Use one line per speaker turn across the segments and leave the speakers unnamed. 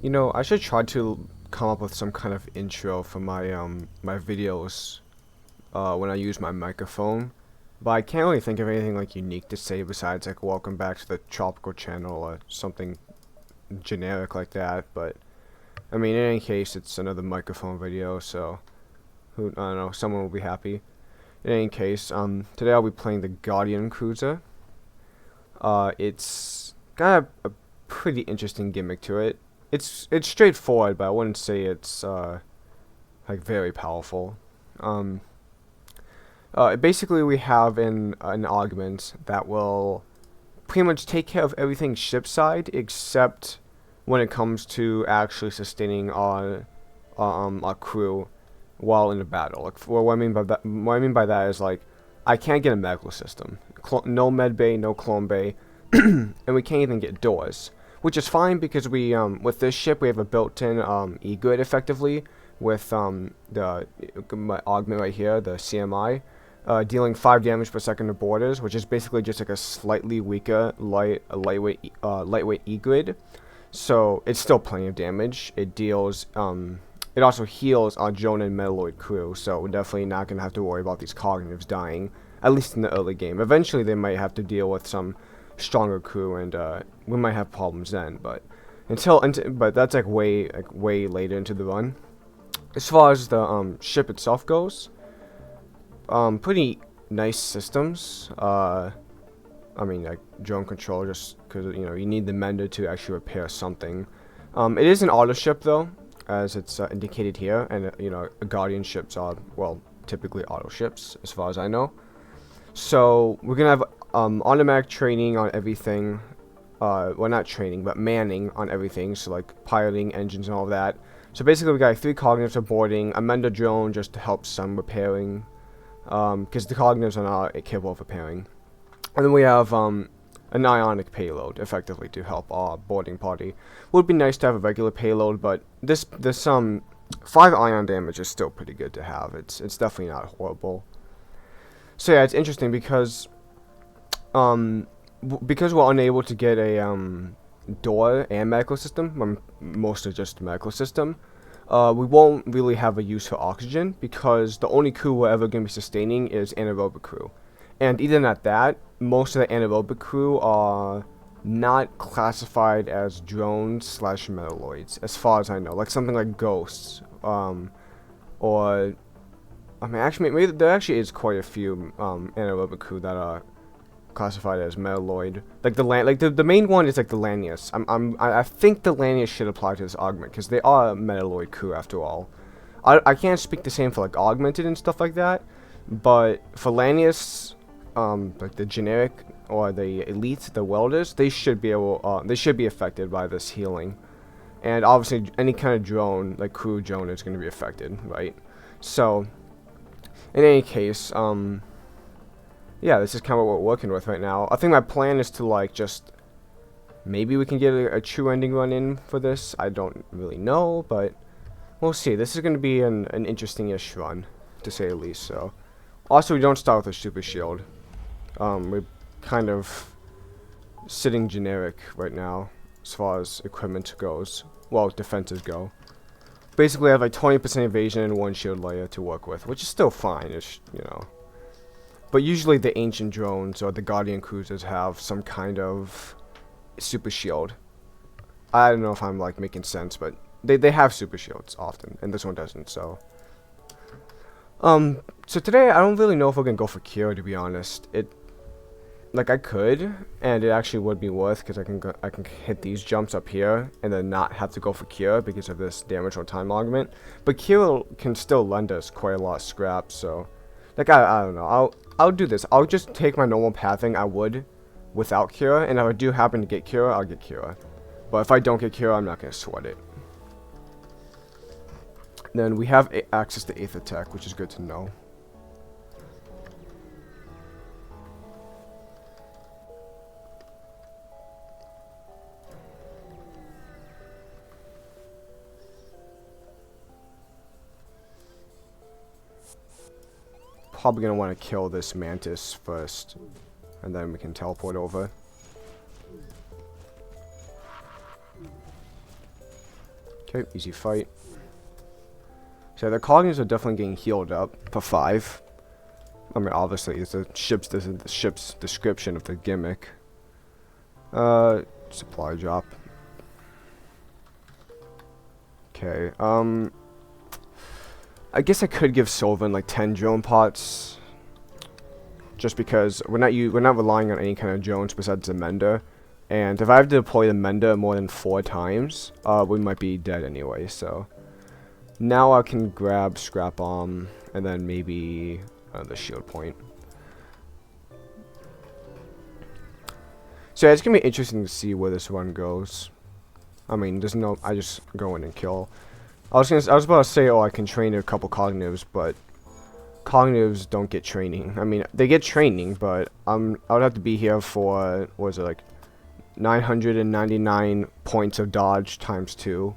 You know, I should try to come up with some kind of intro for my videos when I use my microphone. But I can't really think of anything like unique to say besides like welcome back to the tropical channel or something generic like that. But I mean, in any case, it's another microphone video, so who I don't know, someone will be happy. In any case, today I'll be playing the Guardian cruiser. It's got a pretty interesting gimmick to it. It's straightforward, but I wouldn't say it's like very powerful. Um, Basically we have an augment that will pretty much take care of everything shipside except when it comes to actually sustaining our crew while in a battle. Like, what I mean by that is like I can't get a medical system, no med bay, no clone bay, and we can't even get doors, which is fine because we with this ship we have a built-in e-grid effectively with my augment right here, the CMI. Dealing 5 damage per second to borders, which is basically just like a slightly weaker lightweight E-grid. So it's still plenty of damage. It deals, it also heals our Joan and Metalloid crew, so we're definitely not going to have to worry about these cognitives dying, at least in the early game. Eventually they might have to deal with some stronger crew, and we might have problems then, but but that's like way later into the run. As far as the ship itself goes, pretty nice systems. I mean, like drone control, just because you need the mender to actually repair something. It is an auto ship though, as it's indicated here, and Guardian ships are typically auto ships as far as I know. So we're gonna have automatic training on everything. Well, not training, but manning on everything. So like piloting, engines, and all of that. So basically, we got 3 cognitives for boarding, a mender drone just to help some repairing. Because the cognitives are not capable of repairing. And then we have an ionic payload, effectively, to help our boarding party. Would be nice to have a regular payload, but this 5 ion damage is still pretty good to have. It's definitely not horrible. So yeah, it's interesting because we're unable to get a door and medical system, mostly just medical system. We won't really have a use for oxygen because the only crew we're ever going to be sustaining is anaerobic crew. And even at that, most of the anaerobic crew are not classified as drones / metalloids, as far as I know. Like something like ghosts, or I mean, actually, maybe there actually is quite a few anaerobic crew that are classified as metalloid. Like the main one is like the Lanius. I think the Lanius should apply to this augment because they are a metalloid crew after all. I can't speak the same for like augmented and stuff like that, but for Lanius, like the generic or the elite, the welders, they should be affected by this healing. And obviously any kind of drone, like crew drone, is going to be affected, right? So in any case, yeah, this is kind of what we're working with right now. I think my plan is to like just maybe we can get a true ending run in for this. I don't really know, but we'll see. This is going to be an interesting-ish run, to say the least. So, also we don't start with a super shield. We're kind of sitting generic right now as far as equipment goes. Well, defenses go. Basically, I have like 20% evasion and 1 shield layer to work with, which is still fine. It's, but usually the ancient drones or the Guardian cruisers have some kind of super shield. I don't know if I'm like making sense, but they have super shields often, and this one doesn't. So today I don't really know if we're gonna go for cure, to be honest. Like I could, and it actually would be worth because I can hit these jumps up here and then not have to go for cure because of this damage or time augment. But cure can still lend us quite a lot of scrap, so like I don't know. I'll do this. I'll just take my normal pathing I would without cure, and if I do happen to get cure, I'll get cure. But if I don't get cure, I'm not gonna sweat it. Then we have access to Aether Tech, which is good to know. Probably gonna want to kill this mantis first, and then we can teleport over. Okay, easy fight. So the colonies are definitely getting healed up for 5. I mean, obviously, it's the ship's description of the gimmick. Supply drop. Okay, I guess I could give Sylvan like 10 drone pots. Just because we're not relying on any kind of drones besides the Mender. And if I have to deploy the Mender more than 4 times, we might be dead anyway, so. Now I can grab Scrap Bomb, and then maybe the shield point. So yeah, it's gonna be interesting to see where this run goes. I mean, there's no, I just go in and kill. I was about to say, oh, I can train a couple cognitives, but cognitives don't get training. I mean, they get training, but I would have to be here for, what was it, like 999 points of dodge times 2,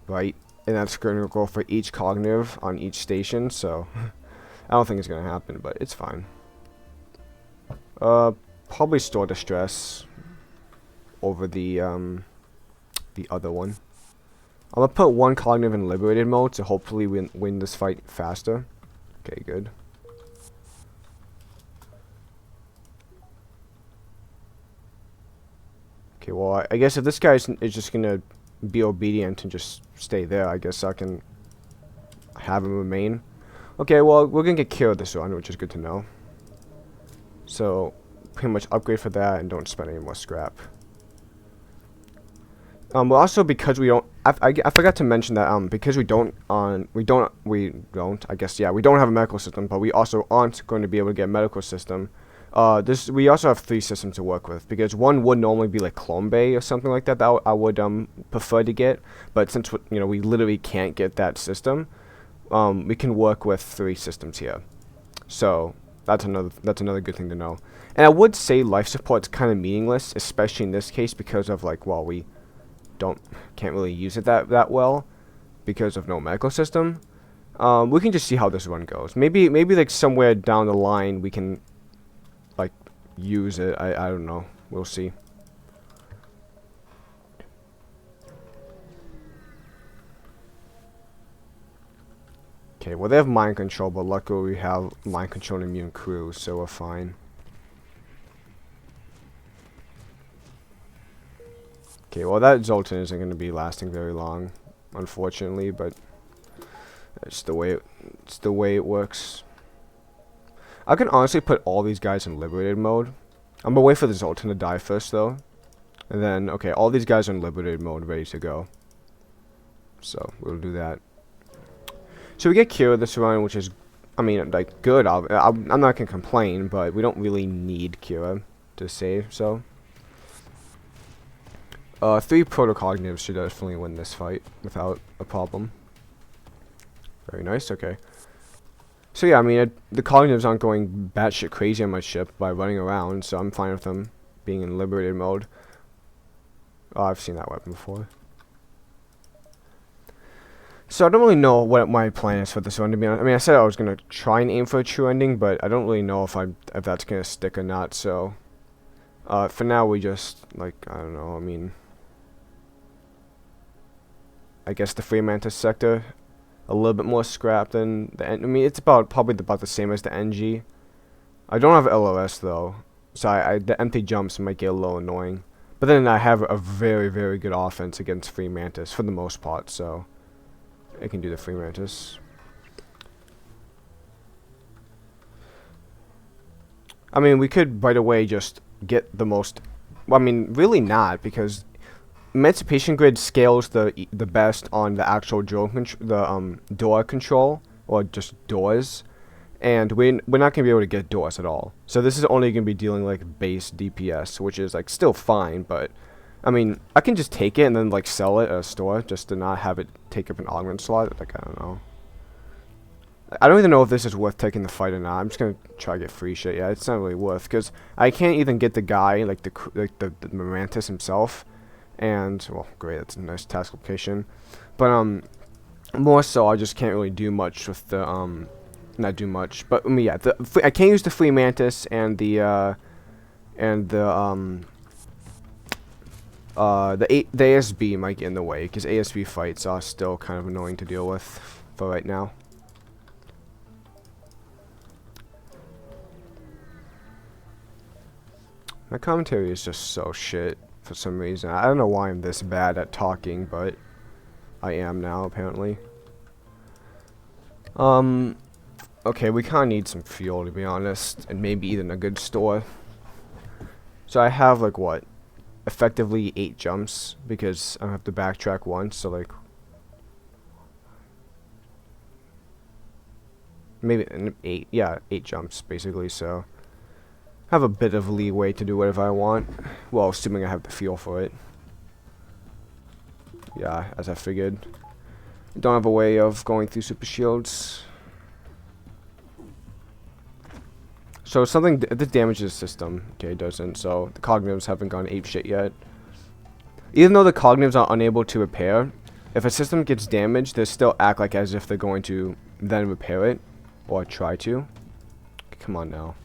right? And that's going to go for each cognitive on each station, so I don't think it's going to happen, but it's fine. Probably Store Distress over the other one. I'm going to put one cognitive in liberated mode to hopefully win this fight faster. Okay, good. Okay, well, I guess if this guy is just going to be obedient and just stay there, I guess I can have him remain. Okay, well, we're going to get killed this run, which is good to know. So, pretty much upgrade for that and don't spend any more scrap. Well, also because we don't, I forgot to mention that because we don't have a medical system, but we also aren't going to be able to get a medical system. We also have 3 systems to work with, because one would normally be like Clone Bay or something like that I would prefer to get, but since we literally can't get that system, we can work with 3 systems here. So that's another good thing to know. And I would say life support's kind of meaningless, especially in this case, because of like, well, we can't really use it that well because of no medical system. We can just see how this run goes. Maybe like somewhere down the line we can like use it. I don't know. We'll see. Okay, well, they have mind control, but luckily we have mind control immune crew, so we're fine. Okay, well, that Zoltan isn't going to be lasting very long, unfortunately, but it's the way it works. I can honestly put all these guys in liberated mode. I'm gonna wait for the Zoltan to die first, though, and then okay, all these guys are in liberated mode, ready to go. So we'll do that. So we get Kira this run, which is, I mean, like good. I'm not gonna complain, but we don't really need Kira to save, so. 3 protocognitives should definitely win this fight without a problem. Very nice, okay. So yeah, I mean, the cognitives aren't going batshit crazy on my ship by running around, so I'm fine with them being in liberated mode. Oh, I've seen that weapon before. So I don't really know what my plan is for this one, to be honest. I mean, I said I was going to try and aim for a true ending, but I don't really know if that's going to stick or not, so. For now, we just, like, I don't know, I mean, I guess the Free Mantis sector, a little bit more scrap than the I mean, it's probably about the same as the NG. I don't have LOS though, so the empty jumps might get a little annoying. But then I have a very, very good offense against Free Mantis for the most part, so I can do the Free Mantis. I mean, we could right away just get the most. Well, I mean, really not, because Emancipation Grid scales the best on the actual door control, or just doors, and we're not going to be able to get doors at all. So this is only going to be dealing like base DPS, which is like still fine, but I mean, I can just take it and then like sell it at a store just to not have it take up an augment slot. Like, I don't know. I don't even know if this is worth taking the fight or not. I'm just gonna try to get free shit. Yeah, it's not really worth, because I can't even get the guy, like the Mantis himself. And, well, great, that's a nice task location. But, more so, I just can't really do much with the, not do much. But, I mean, yeah, I can't use the Free Mantis and the The ASB might get in the way, because ASB fights are still kind of annoying to deal with for right now. My commentary is just so shit for some reason. I don't know why I'm this bad at talking, but I am now, apparently. Okay, we kind of need some fuel, to be honest, and maybe even a good store. So I have, like, what? Effectively 8 jumps, because I have to backtrack once, so, like... maybe 8, yeah, 8 jumps, basically, so... I have a bit of leeway to do whatever I want. Well, assuming I have the fuel for it. Yeah, as I figured. Don't have a way of going through super shields. So something this damages the system. Okay, it doesn't. So the cognitives haven't gone ape shit yet. Even though the cognitives are unable to repair, if a system gets damaged, they still act like as if they're going to then repair it or try to. Come on now.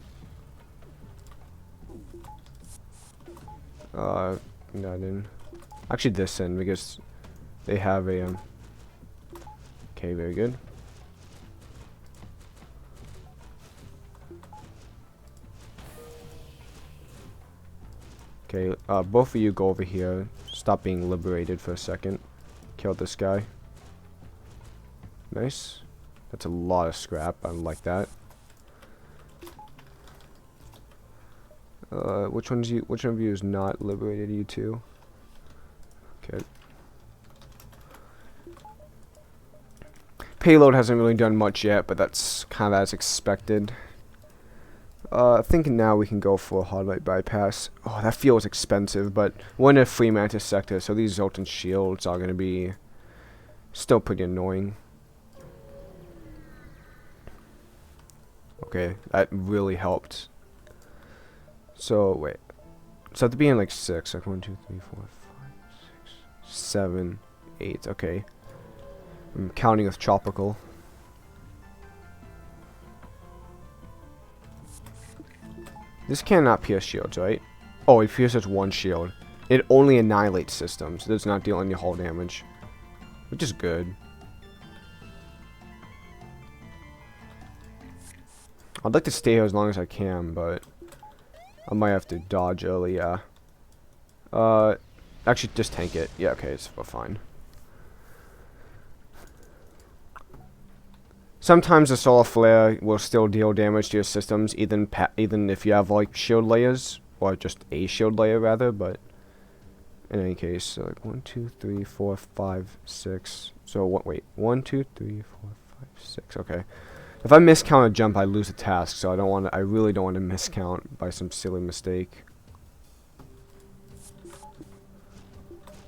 Not in. Actually, this in because they have a okay, very good. Okay, both of you go over here. Stop being liberated for a second. Kill this guy. Nice. That's a lot of scrap. I like that. Which one of you is not liberated? You two. Okay. Payload hasn't really done much yet, but that's kind of as expected. I think now we can go for a hard light bypass. Oh, that feels expensive, but we're in a free mantis sector, so these Zoltan shields are going to be still pretty annoying. Okay, that really helped. So, wait. So at the beginning, like 6. Like 1, 2, 3, 4, 5, 6, 7, 8. Okay. I'm counting with tropical. This cannot pierce shields, right? Oh, it pierces 1 shield. It only annihilates systems. It does not deal any hull damage. Which is good. I'd like to stay here as long as I can, but I might have to dodge early, yeah. Actually, just tank it. Yeah, okay, it's fine. Sometimes a solar flare will still deal damage to your systems, even if you have like shield layers, or just a shield layer rather. But in any case, so like 1, 2, 3, 4, 5, 6. So what? Wait, 1, 2, 3, 4, 5, 6. Okay. If I miscount a jump, I lose a task. So I don't want to. I really don't want to miscount by some silly mistake.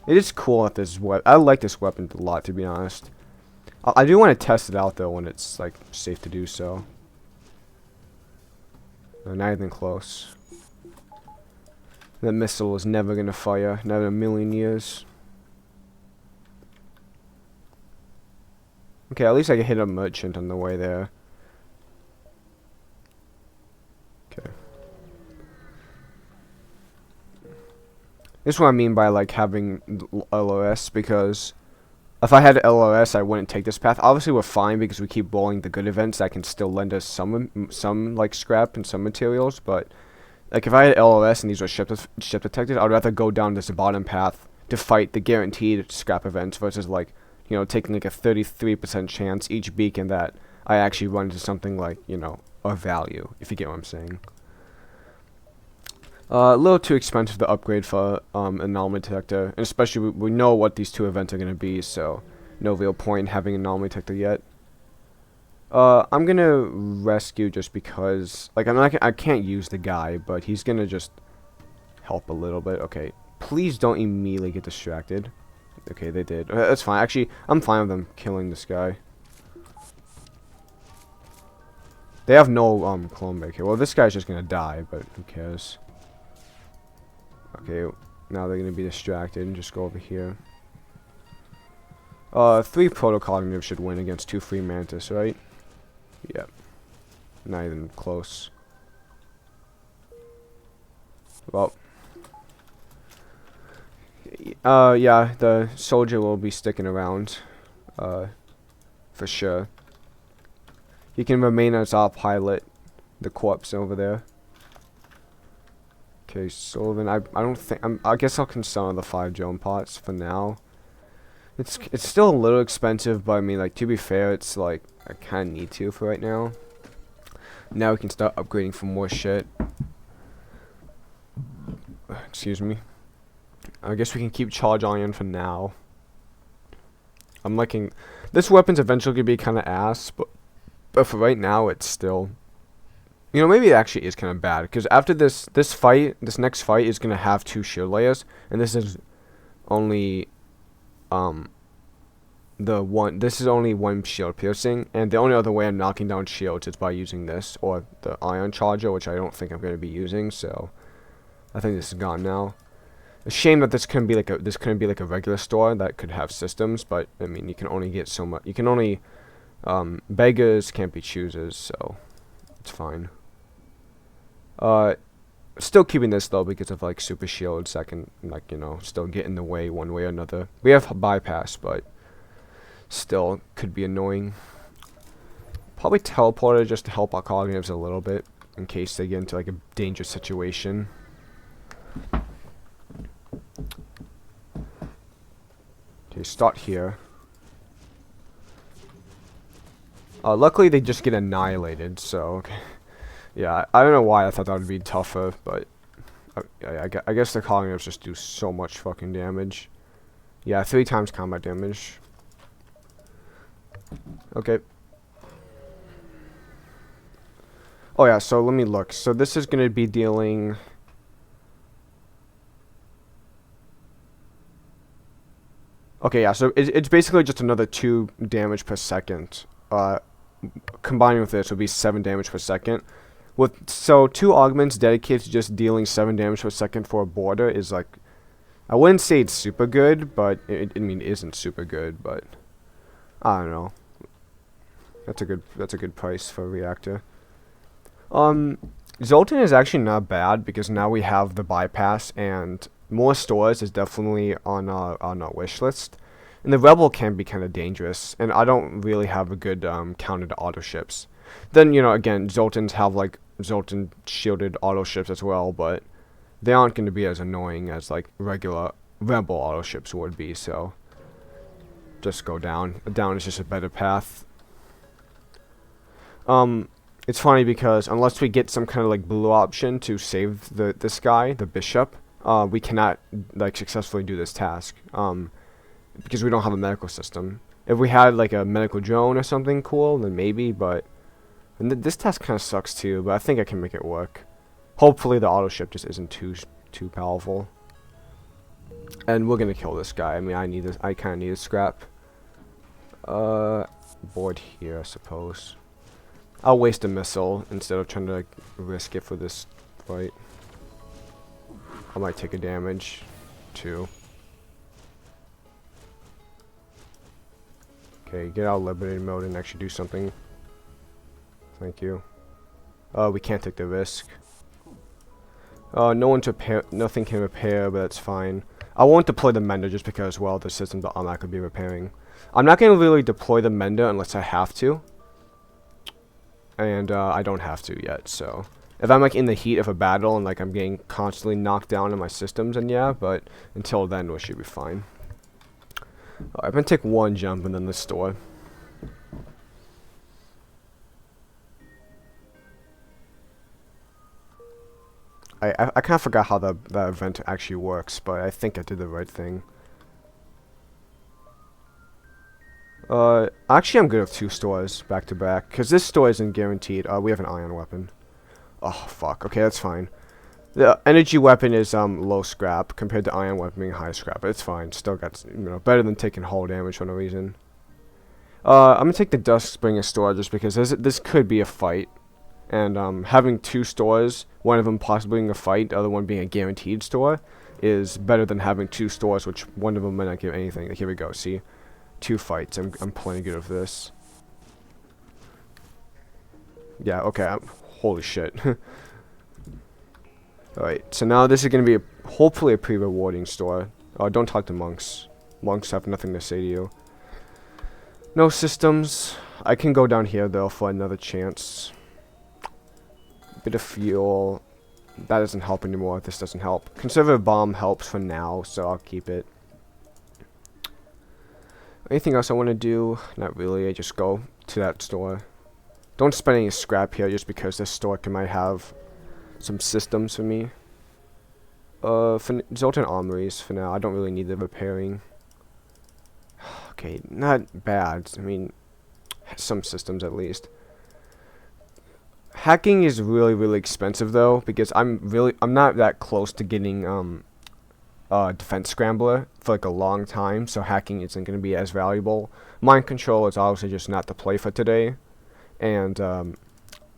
It is cool at this weapon. I like this weapon a lot, to be honest. I do want to test it out though when it's like safe to do so. No, not even close. That missile is never gonna fire, not in a million years. Okay, at least I can hit a merchant on the way there. Okay. This is what I mean by like having LOS, because if I had LOS, I wouldn't take this path. Obviously, we're fine because we keep rolling the good events that can still lend us some like scrap and some materials. But like if I had LOS and these were ship detected, I'd rather go down this bottom path to fight the guaranteed scrap events versus like, you know, taking like a 33% chance each beacon that I actually run into something like, you know, of value. If you get what I'm saying. A little too expensive to upgrade for anomaly detector, and especially we know what these 2 events are going to be, so no real point in having an anomaly detector yet. I'm gonna rescue just because, like, I can't use the guy, but he's gonna just help a little bit. Okay, please don't immediately get distracted. Okay, they did. That's fine. Actually, I'm fine with them killing this guy. They have no clone break here. Well, this guy's just gonna die, but who cares? Okay, now they're gonna be distracted and just go over here. 3 proto-cognitives should win against 2 free mantis, right? Yep. Not even close. Well, Yeah, the soldier will be sticking around, for sure. He can remain as our pilot, the corpse over there. Okay, Sullivan, I don't think, I guess I'll consider the 5 drone pots for now. It's still a little expensive, but I mean, like, to be fair, it's like, I kinda need to for right now. Now we can start upgrading for more shit. Excuse me. I guess we can keep charge iron for now. I'm liking, this weapon's eventually gonna be kinda ass, but for right now, it's still, you know, maybe it actually is kind of bad, because after this next fight is gonna have 2 shield layers, and this is only, this is only 1 shield piercing, and the only other way I'm knocking down shields is by using this, or the iron charger, which I don't think I'm gonna be using, so I think this is gone now. A shame that this couldn't be like a regular store that could have systems, but I mean, you can only get so much, you can only, beggars can't be choosers, so it's fine. Still keeping this though because of like super shields that can, like, you know, still get in the way one way or another. We have bypass, but still could be annoying. Probably teleporter just to help our cognitives a little bit in case they get into like a dangerous situation. Okay, start here. Luckily they just get annihilated, so okay. Yeah, I don't know why I thought that would be tougher, but I guess the cognitives just do so much fucking damage. Yeah, 3 times combat damage. Okay. Oh yeah, so let me look. So this is going to be dealing... Okay, yeah, so it's basically just another 2 damage per second. Combining with this would be 7 damage per second. So 2 augments dedicated to just dealing 7 damage per second for a border is like, I wouldn't say it's super good, but I mean, it isn't super good, but I don't know. That's a good price for a reactor. Zoltan is actually not bad because now we have the bypass, and more stores is definitely on our wish list. And the Rebel can be kind of dangerous, and I don't really have a good counter to auto ships. Then, you know, again, Zoltans have like Zoltan shielded auto ships as well, but they aren't going to be as annoying as like regular Rebel auto ships would be, so just go down. Down is just a better path. It's funny because unless we get some kind of like blue option to save this guy, the bishop, we cannot like successfully do this task. Because we don't have a medical system. If we had like a medical drone or something cool, then maybe, but and this task kind of sucks too, but I think I can make it work. Hopefully the auto ship just isn't too powerful. And we're gonna kill this guy. I mean, I kind of need a scrap. Board here, I suppose. I'll waste a missile instead of trying to like, risk it for this fight. I might take a damage too. Okay, get out of liberated mode and actually do something. Thank you. We can't take the risk. Nothing can repair, but that's fine. I won't deploy the mender just because, well, the systems that I'm not going to be repairing. I'm not going to really deploy the mender unless I have to. And I don't have to yet, so. If I'm like in the heat of a battle and like I'm getting constantly knocked down in my systems, then yeah, but until then we should be fine. I'm gonna take 1 jump and then the store. I kind of forgot how that event actually works, but I think I did the right thing. Actually I'm good with 2 stores back to back, because this store isn't guaranteed. We have an ion weapon. Oh fuck, okay, that's fine. The energy weapon is low scrap compared to ion weapon being high scrap, but it's fine. Still got, you know, better than taking hull damage for no reason. I'm gonna take the Dusk Springer store just because this could be a fight, and having 2 stores, one of them possibly being a fight, the other one being a guaranteed store, is better than having 2 stores, which one of them might not give anything. Like, here we go. See, 2 fights. I'm plenty good with this. Yeah. Okay. Holy shit. Alright, so now this is going to be hopefully a pretty rewarding store. Don't talk to monks. Monks have nothing to say to you. No systems. I can go down here though for another chance. Bit of fuel. That doesn't help anymore. This doesn't help. Conservative bomb helps for now, so I'll keep it. Anything else I want to do? Not really. I just go to that store. Don't spend any scrap here just because this store might have some systems for me. For Zoltan Armories for now. I don't really need the repairing. Okay, not bad. I mean, some systems at least. Hacking is really expensive though, because I'm not that close to getting defense scrambler for like a long time, so hacking isn't going to be as valuable. Mind control is obviously just not the play for today, and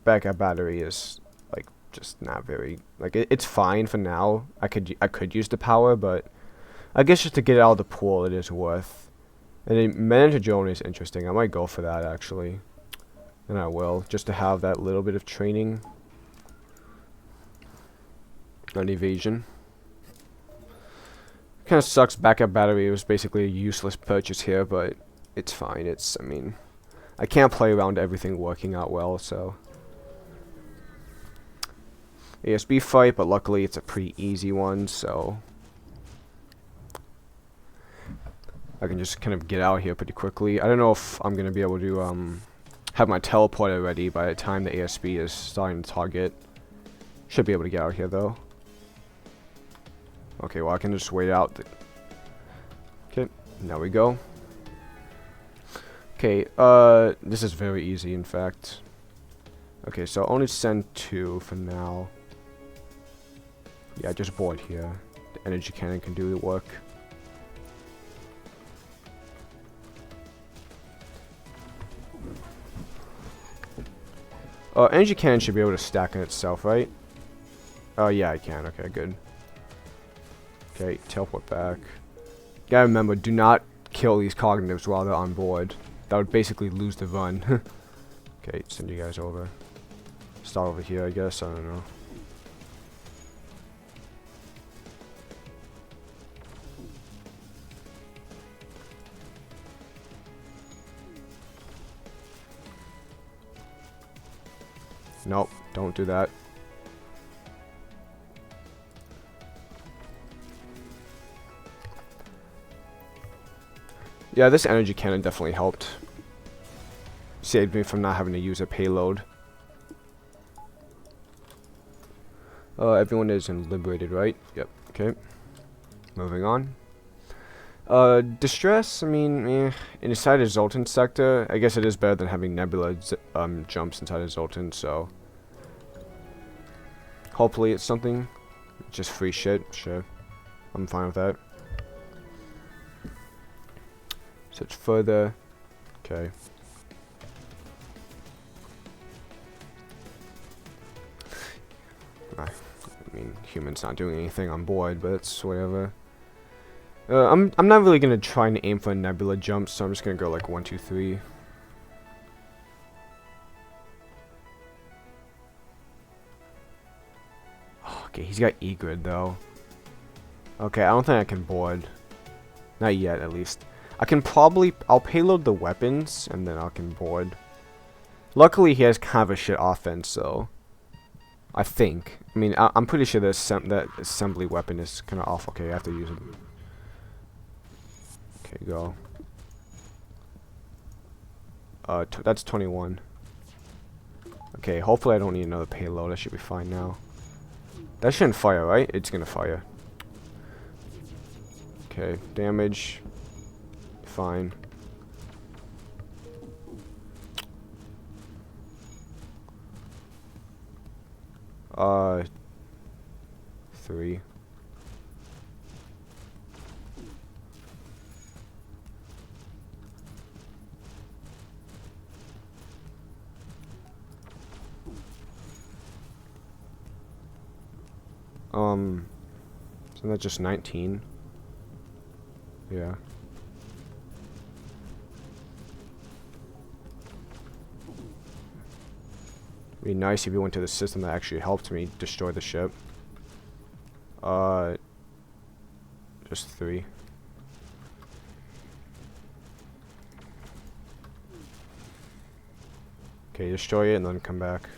backup battery is like just not very like it's fine for now. I could use the power, but I guess just to get it out of the pool, it is worth. And then manager drone is interesting. I might go for that actually, and I will just to have that little bit of training on evasion. Kind of sucks. Backup battery was basically a useless purchase here, but it's fine. I mean, I can't play around everything working out well, so. ASB fight, but luckily it's a pretty easy one, so. I can just kind of get out here pretty quickly. I don't know if I'm going to be able to have my teleporter ready by the time the ASB is starting to target. Should be able to get out here, though. Okay, well, I can just wait out. Okay, now we go. Okay, this is very easy, in fact. Okay, so I'll only send 2 for now. Yeah, just board here. The energy cannon can do the work. Energy cannon should be able to stack on itself, right? Oh, yeah, I can. Okay, good. Okay, teleport back. Gotta remember, do not kill these cognitives while they're on board. That would basically lose the run. Okay, send you guys over. Start over here, I guess. I don't know. Nope, don't do that. Yeah, this energy cannon definitely helped. Saved me from not having to use a payload. Everyone is liberated, right? Yep, okay. Moving on. Distress, I mean, inside a Zoltan sector, I guess it is better than having Nebula jumps inside a Zoltan, so. Hopefully it's something. Just free shit, sure. I'm fine with that. Search further. Okay. I mean, humans not doing anything on board, but it's whatever. I'm not really gonna try and aim for a Nebula jump, so I'm just gonna go like 1, 2, 3. Okay, he's got E-grid though. Okay, I don't think I can board. Not yet, at least. I can probably... I'll payload the weapons, and then I can board. Luckily, he has kind of a shit offense, so... I think. I mean, I'm pretty sure that assembly weapon is kind of off. Okay, I have to use it. Okay, go. That's 21. Okay, hopefully I don't need another payload. I should be fine now. That shouldn't fire, right? It's gonna fire. Okay, damage. Fine. Three. Isn't that just 19? Yeah. It'd be nice if you went to the system that actually helped me destroy the ship. just 3. Okay, destroy it and then come back.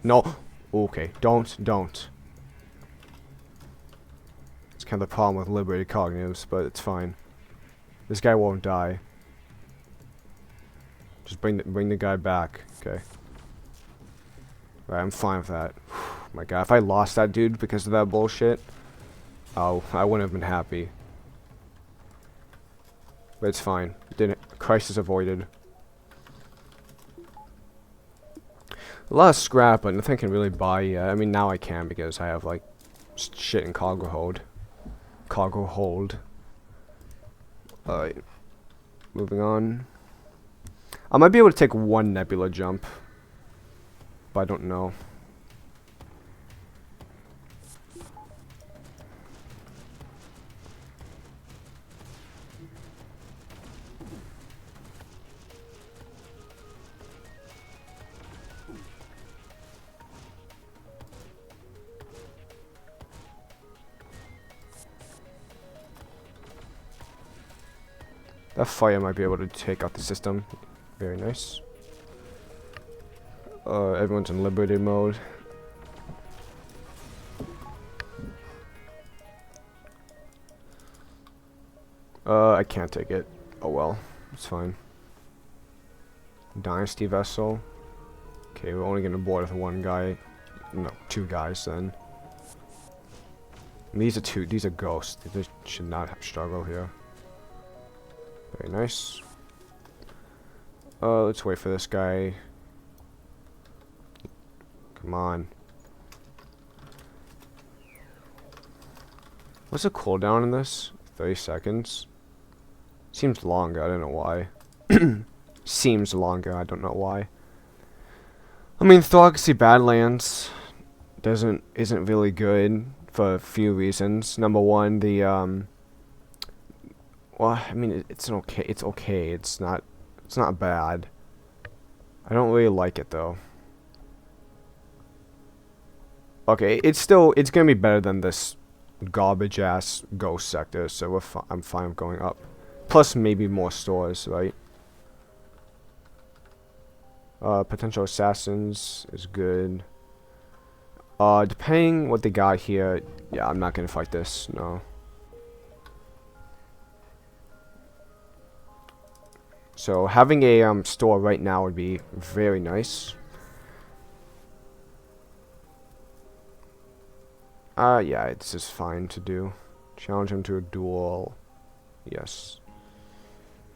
No! Okay, don't. It's kind of the problem with liberated cognitives, but it's fine. This guy won't die. Just bring the guy back, okay. Right, I'm fine with that. My god, if I lost that dude because of that bullshit, oh, I wouldn't have been happy. But it's fine. Crisis avoided. A lot of scrap, but nothing I can really buy yet. I mean, now I can because I have, like, shit in cargo hold. Alright. Moving on. I might be able to take 1 nebula jump. But I don't know. That fire might be able to take out the system. Very nice. Everyone's in liberated mode. I can't take it. Oh well, it's fine. Dynasty vessel. Okay, we're only gonna board with 1 guy. No, 2 guys then. And these are ghosts. They should not have struggle here. Very nice. Let's wait for this guy. Come on. What's the cooldown in this? 30 seconds. Seems longer, I don't know why. Seems longer, I don't know why. I mean, Thorgosy Badlands isn't really good for a few reasons. Number one, well, I mean, it's okay. It's not bad. I don't really like it though. Okay, it's gonna be better than this garbage ass ghost sector, so I'm fine with going up. Plus maybe more stores, right? Potential assassins is good. Depending what they got here, yeah, I'm not gonna fight this, no. So having a store right now would be very nice. Yeah, it's just fine to do. Challenge him to a duel. Yes.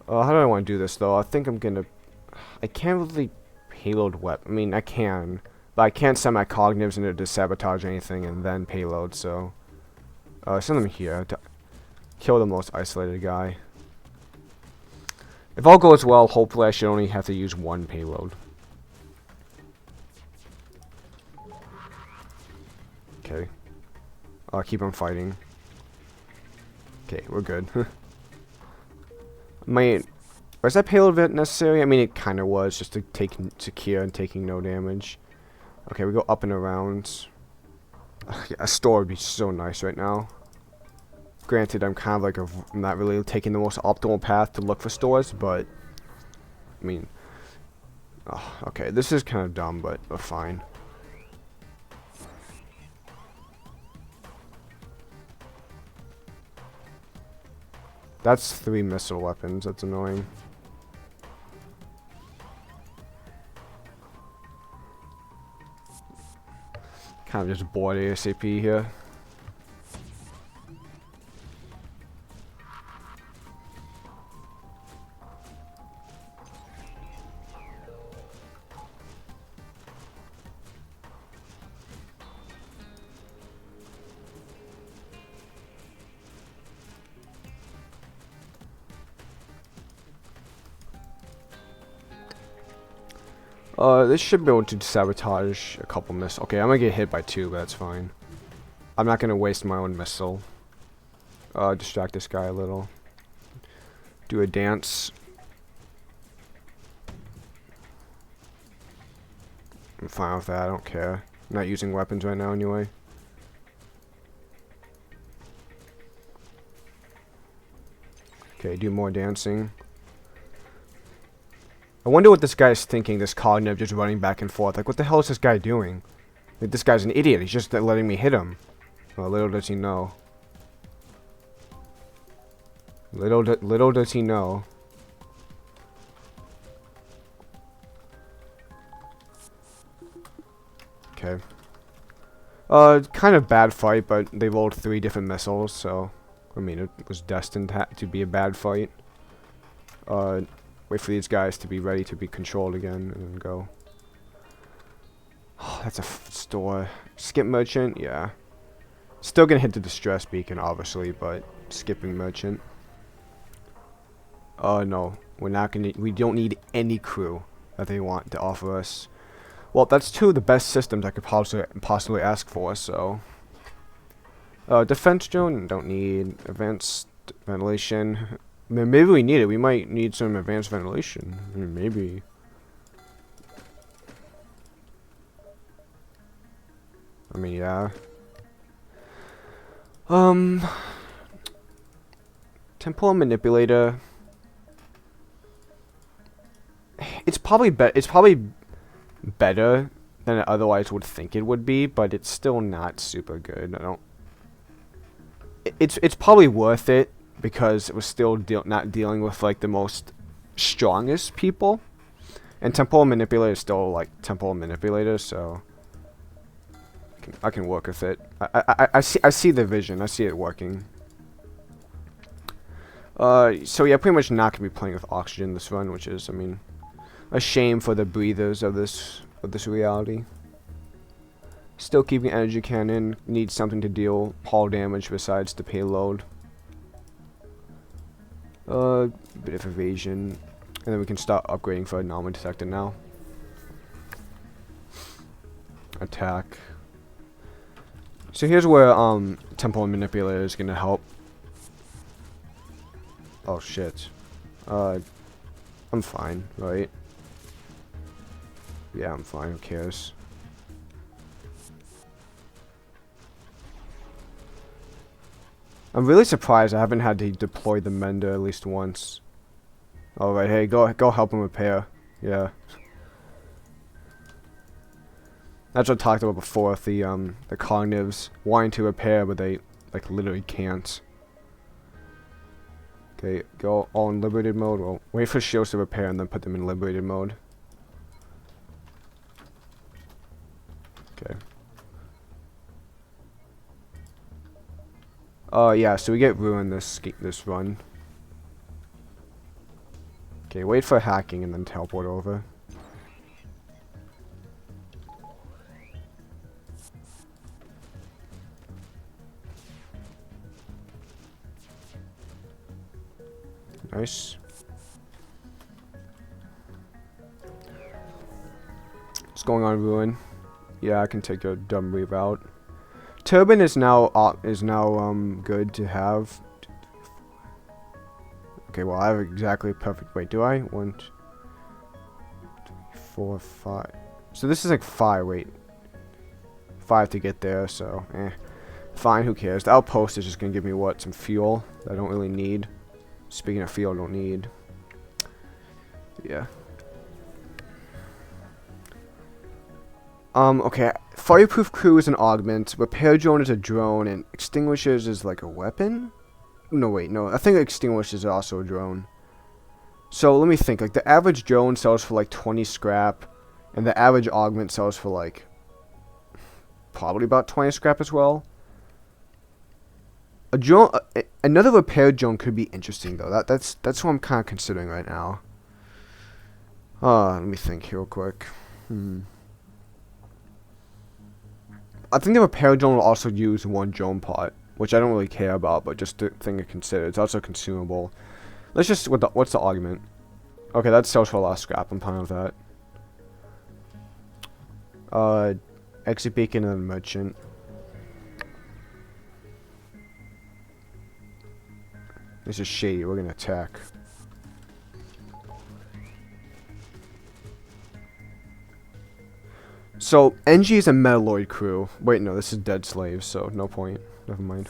How do I want to do this though? I think I can't really payload weapon. I mean, I can, but I can't send my cognitives into to sabotage anything and then payload. So, send them here to kill the most isolated guy. If all goes well, hopefully I should only have to use 1 payload. Okay. I'll keep on fighting. Okay, we're good. Was that payload event necessary? I mean, it kind of was, just to take secure and taking no damage. Okay, we go up and around. Yeah, a store would be so nice right now. Granted, I'm kind of like I'm not really taking the most optimal path to look for stores, but I mean, okay, this is kind of dumb, but fine. That's 3 missile weapons. That's annoying. Kind of just bored ASAP here. This should be able to sabotage a couple missiles. Okay, I'm gonna get hit by 2, but that's fine. I'm not gonna waste my own missile. Distract this guy a little. Do a dance. I'm fine with that, I don't care. I'm not using weapons right now anyway. Okay, do more dancing. I wonder what this guy's thinking, this cognitive just running back and forth. Like, what the hell is this guy doing? Like, this guy's an idiot. He's just letting me hit him. Well, little does he know. Little does he know. Okay. Kind of bad fight, but they rolled 3 different missiles, so... I mean, it was destined to be a bad fight. Wait for these guys to be ready to be controlled again, and then go. Oh, that's a store. Skip merchant, yeah. Still gonna hit the distress beacon, obviously, but skipping merchant. No. We're not gonna... We don't need any crew that they want to offer us. Well, that's 2 of the best systems I could possibly ask for, so... defense drone, don't need. Advanced ventilation. Maybe we need it. We might need some advanced ventilation. I mean, maybe. I mean, yeah. Temporal manipulator. It's probably better than I otherwise would think it would be, but it's still not super good. I don't. It's probably worth it because it was still not dealing with like the most strongest people, and temporal manipulator is still like temporal manipulator, so I can work with it. I see the vision. I see it working. So yeah, pretty much not gonna be playing with oxygen this run, which is, I mean, a shame for the breathers of this reality. Still keeping energy cannon. Needs something to deal hull damage besides the payload. Bit of evasion, and then we can start upgrading for anomaly detector now. Attack. So here's where temporal manipulator is gonna help. Oh shit. I'm fine, right? Yeah, I'm fine. Who cares? I'm really surprised I haven't had to deploy the Mender at least once. Alright, hey, go help him repair. Yeah. That's what I talked about before with the cognitives wanting to repair, but they, like, literally can't. Okay, go all in liberated mode. Well, wait for shields to repair and then put them in liberated mode. Okay. Yeah, so we get ruined this run. Okay, wait for hacking and then teleport over. Nice. What's going on, Ruin? Yeah, I can take a dumb reroute. Turbine is now good to have. Okay, well I have exactly perfect. Wait, do I? 1, 2, 3, 4, 5. So this is like 5. Wait, 5 to get there. So, fine. Who cares? The outpost is just gonna give me what? Some fuel that I don't really need. Speaking of fuel, I don't need. Yeah. Okay. Fireproof crew is an augment. Repair drone is a drone, and extinguishers is like a weapon. No, wait, no. I think extinguishers are also a drone. So let me think. Like the average drone sells for like 20 scrap, and the average augment sells for like probably about 20 scrap as well. A drone, another repair drone could be interesting though. That's what I'm kind of considering right now. Let me think here real quick. I think the repair drone will also use 1 drone pot, which I don't really care about, but just a thing to consider. It's also consumable. Let's just, what's the augment? Okay, that sells for a lot of scrap. I'm fine with that. Exit beacon and merchant. This is shady. We're gonna attack. So, NG is a Metalloid crew. Wait, no, this is Dead Slaves, so no point. Never mind.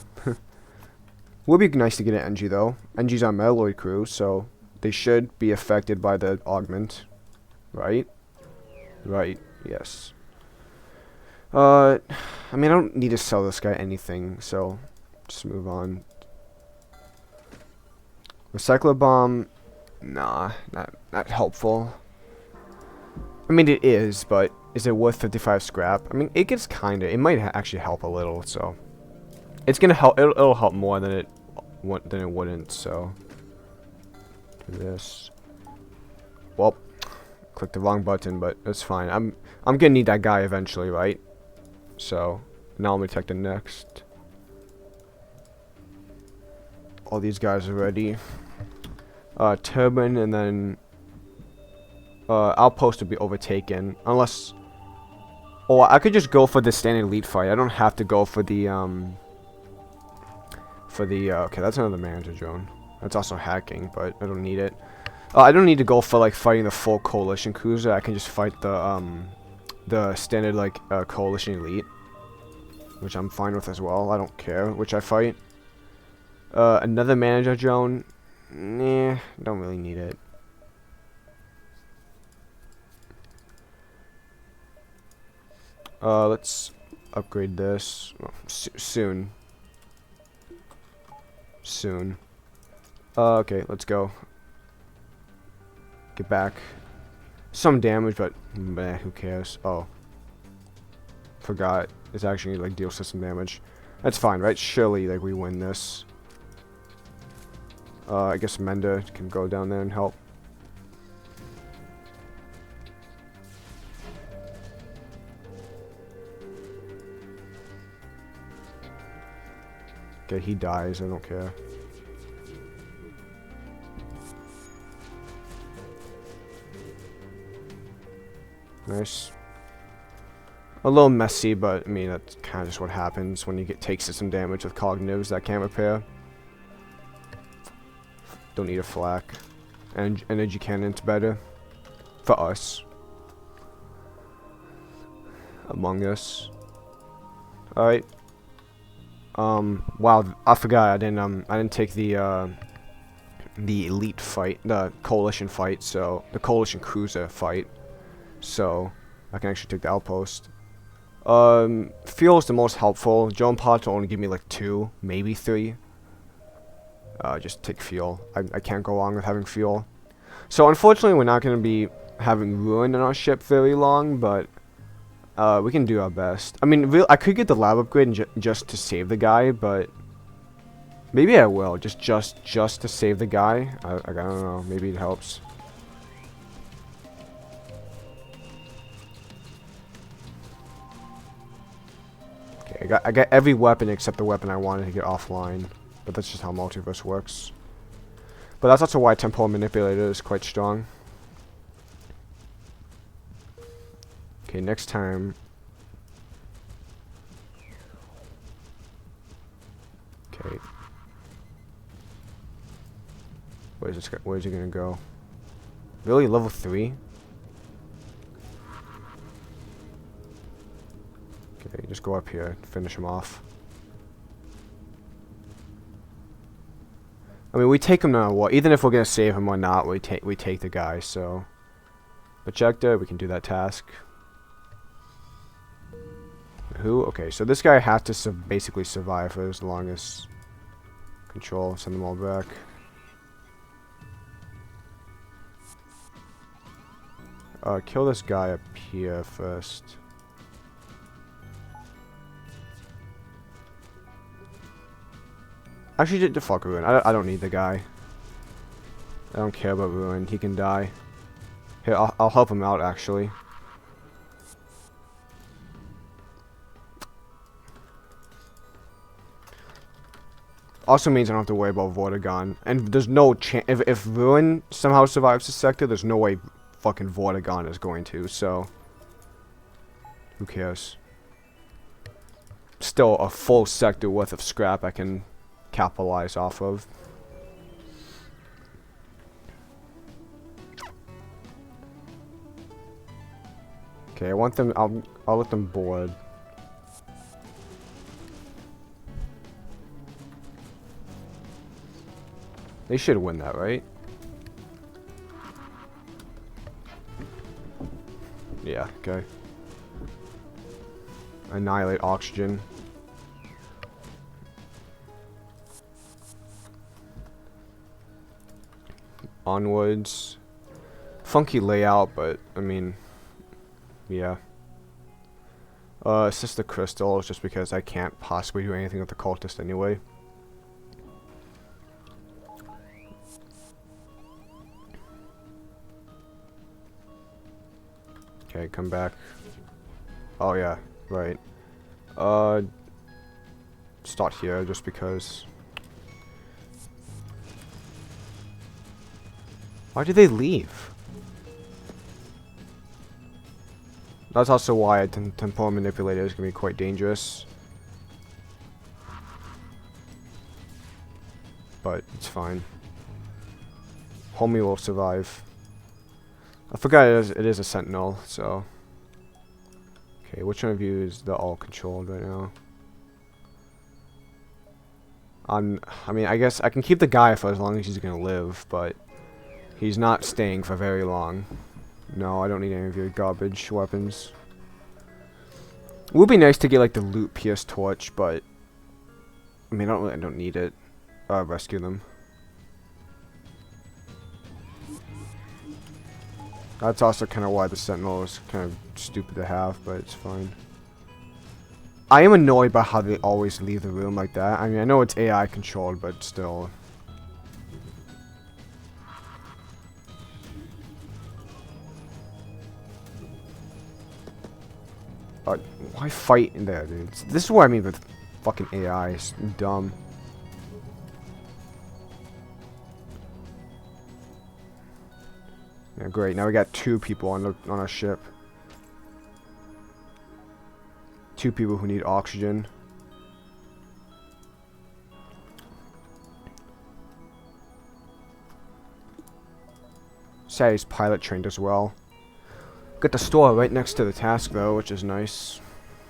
Would be nice to get an NG though. NG's our Metalloid crew, so they should be affected by the augment. Right? Right, yes. I mean, I don't need to sell this guy anything, so just move on. Recycler bomb, nah, not helpful. I mean, it is, but is it worth 55 scrap? I mean, it gets it might actually help a little, so it's gonna help. It'll help more than it wouldn't. So do this. Well, click the wrong button, but it's fine. I'm gonna need that guy eventually, right? So now I'm gonna check the next. All these guys are ready. Turbine, and then outpost to be overtaken, unless. Or I could just go for the standard elite fight. I don't have to go for the okay, that's another manager drone. That's also hacking, but I don't need it. I don't need to go for like fighting the full coalition cruiser. I can just fight the standard like coalition elite, which I'm fine with as well. I don't care which I fight. Another manager drone. Nah, don't really need it. Let's upgrade this soon. Okay, let's go. Get back. Some damage, but meh, who cares? Oh, forgot. It's actually like deal system damage. That's fine, right? Surely, like we win this. I guess Menda can go down there and help. Okay, he dies. I don't care. Nice. A little messy, but I mean that's kind of just what happens when you take system damage with cognitives that can't repair. Don't need a flak. And energy cannon's better for us. Among Us. All right. Wow, I forgot I didn't take the elite fight, the coalition fight, so the coalition cruiser fight. So I can actually take the outpost. Fuel is the most helpful. Drone pods will only give me like 2, maybe 3. Just take fuel. I can't go wrong with having fuel. So unfortunately, we're not going to be having Ruin in our ship very long, but we can do our best. I mean, I could get the lab upgrade and just to save the guy, but maybe I will. Just to save the guy. I don't know. Maybe it helps. Okay, I got every weapon except the weapon I wanted to get offline. But that's just how Multiverse works. But that's also why Temporal Manipulator is quite strong. Okay, next time. Okay. Where's he gonna go? Really? Level 3? Okay, just go up here, finish him off. I mean, we take him no matter what. Even if we're gonna save him or not, we take the guy. So, projector, we can do that task. Who? Okay, so this guy has to basically survive for as long as control. Send them all back. Kill this guy up here first. Actually, the fuck Ruin. I don't need the guy. I don't care about Ruin. He can die. Here, I'll help him out, actually. Also means I don't have to worry about Vortigern. And there's no chance... If Ruin somehow survives the sector, there's no way fucking Vortigern is going to, so... Who cares? Still a full sector worth of scrap I can capitalize off of. Okay, I want them. I'll let them board. They should win that, right? Yeah, okay. Annihilate oxygen. Onwards. Funky layout, but, I mean, yeah. Assist the crystals, just because I can't possibly do anything with the cultist anyway. Okay, come back. Oh yeah, right. Start here, just because. Why did they leave? That's also why a temporal manipulator is going to be quite dangerous. But it's fine. Homie will survive. I forgot it is a sentinel, so. Okay, which one of you is the all controlled right now? I mean, I guess I can keep the guy for as long as he's going to live, but he's not staying for very long. No, I don't need any of your garbage weapons. It would be nice to get like the loot PS torch, but I mean, I don't need it. Rescue them. That's also kind of why the Sentinel is kind of stupid to have, but it's fine. I am annoyed by how they always leave the room like that. I mean, I know it's AI controlled, but still. Why fight in there, dude? This is what I mean with fucking AI. It's dumb. Yeah, great. Now we got 2 people on our ship. 2 people who need oxygen. Sad he's pilot trained as well. Got the store right next to the task though, which is nice.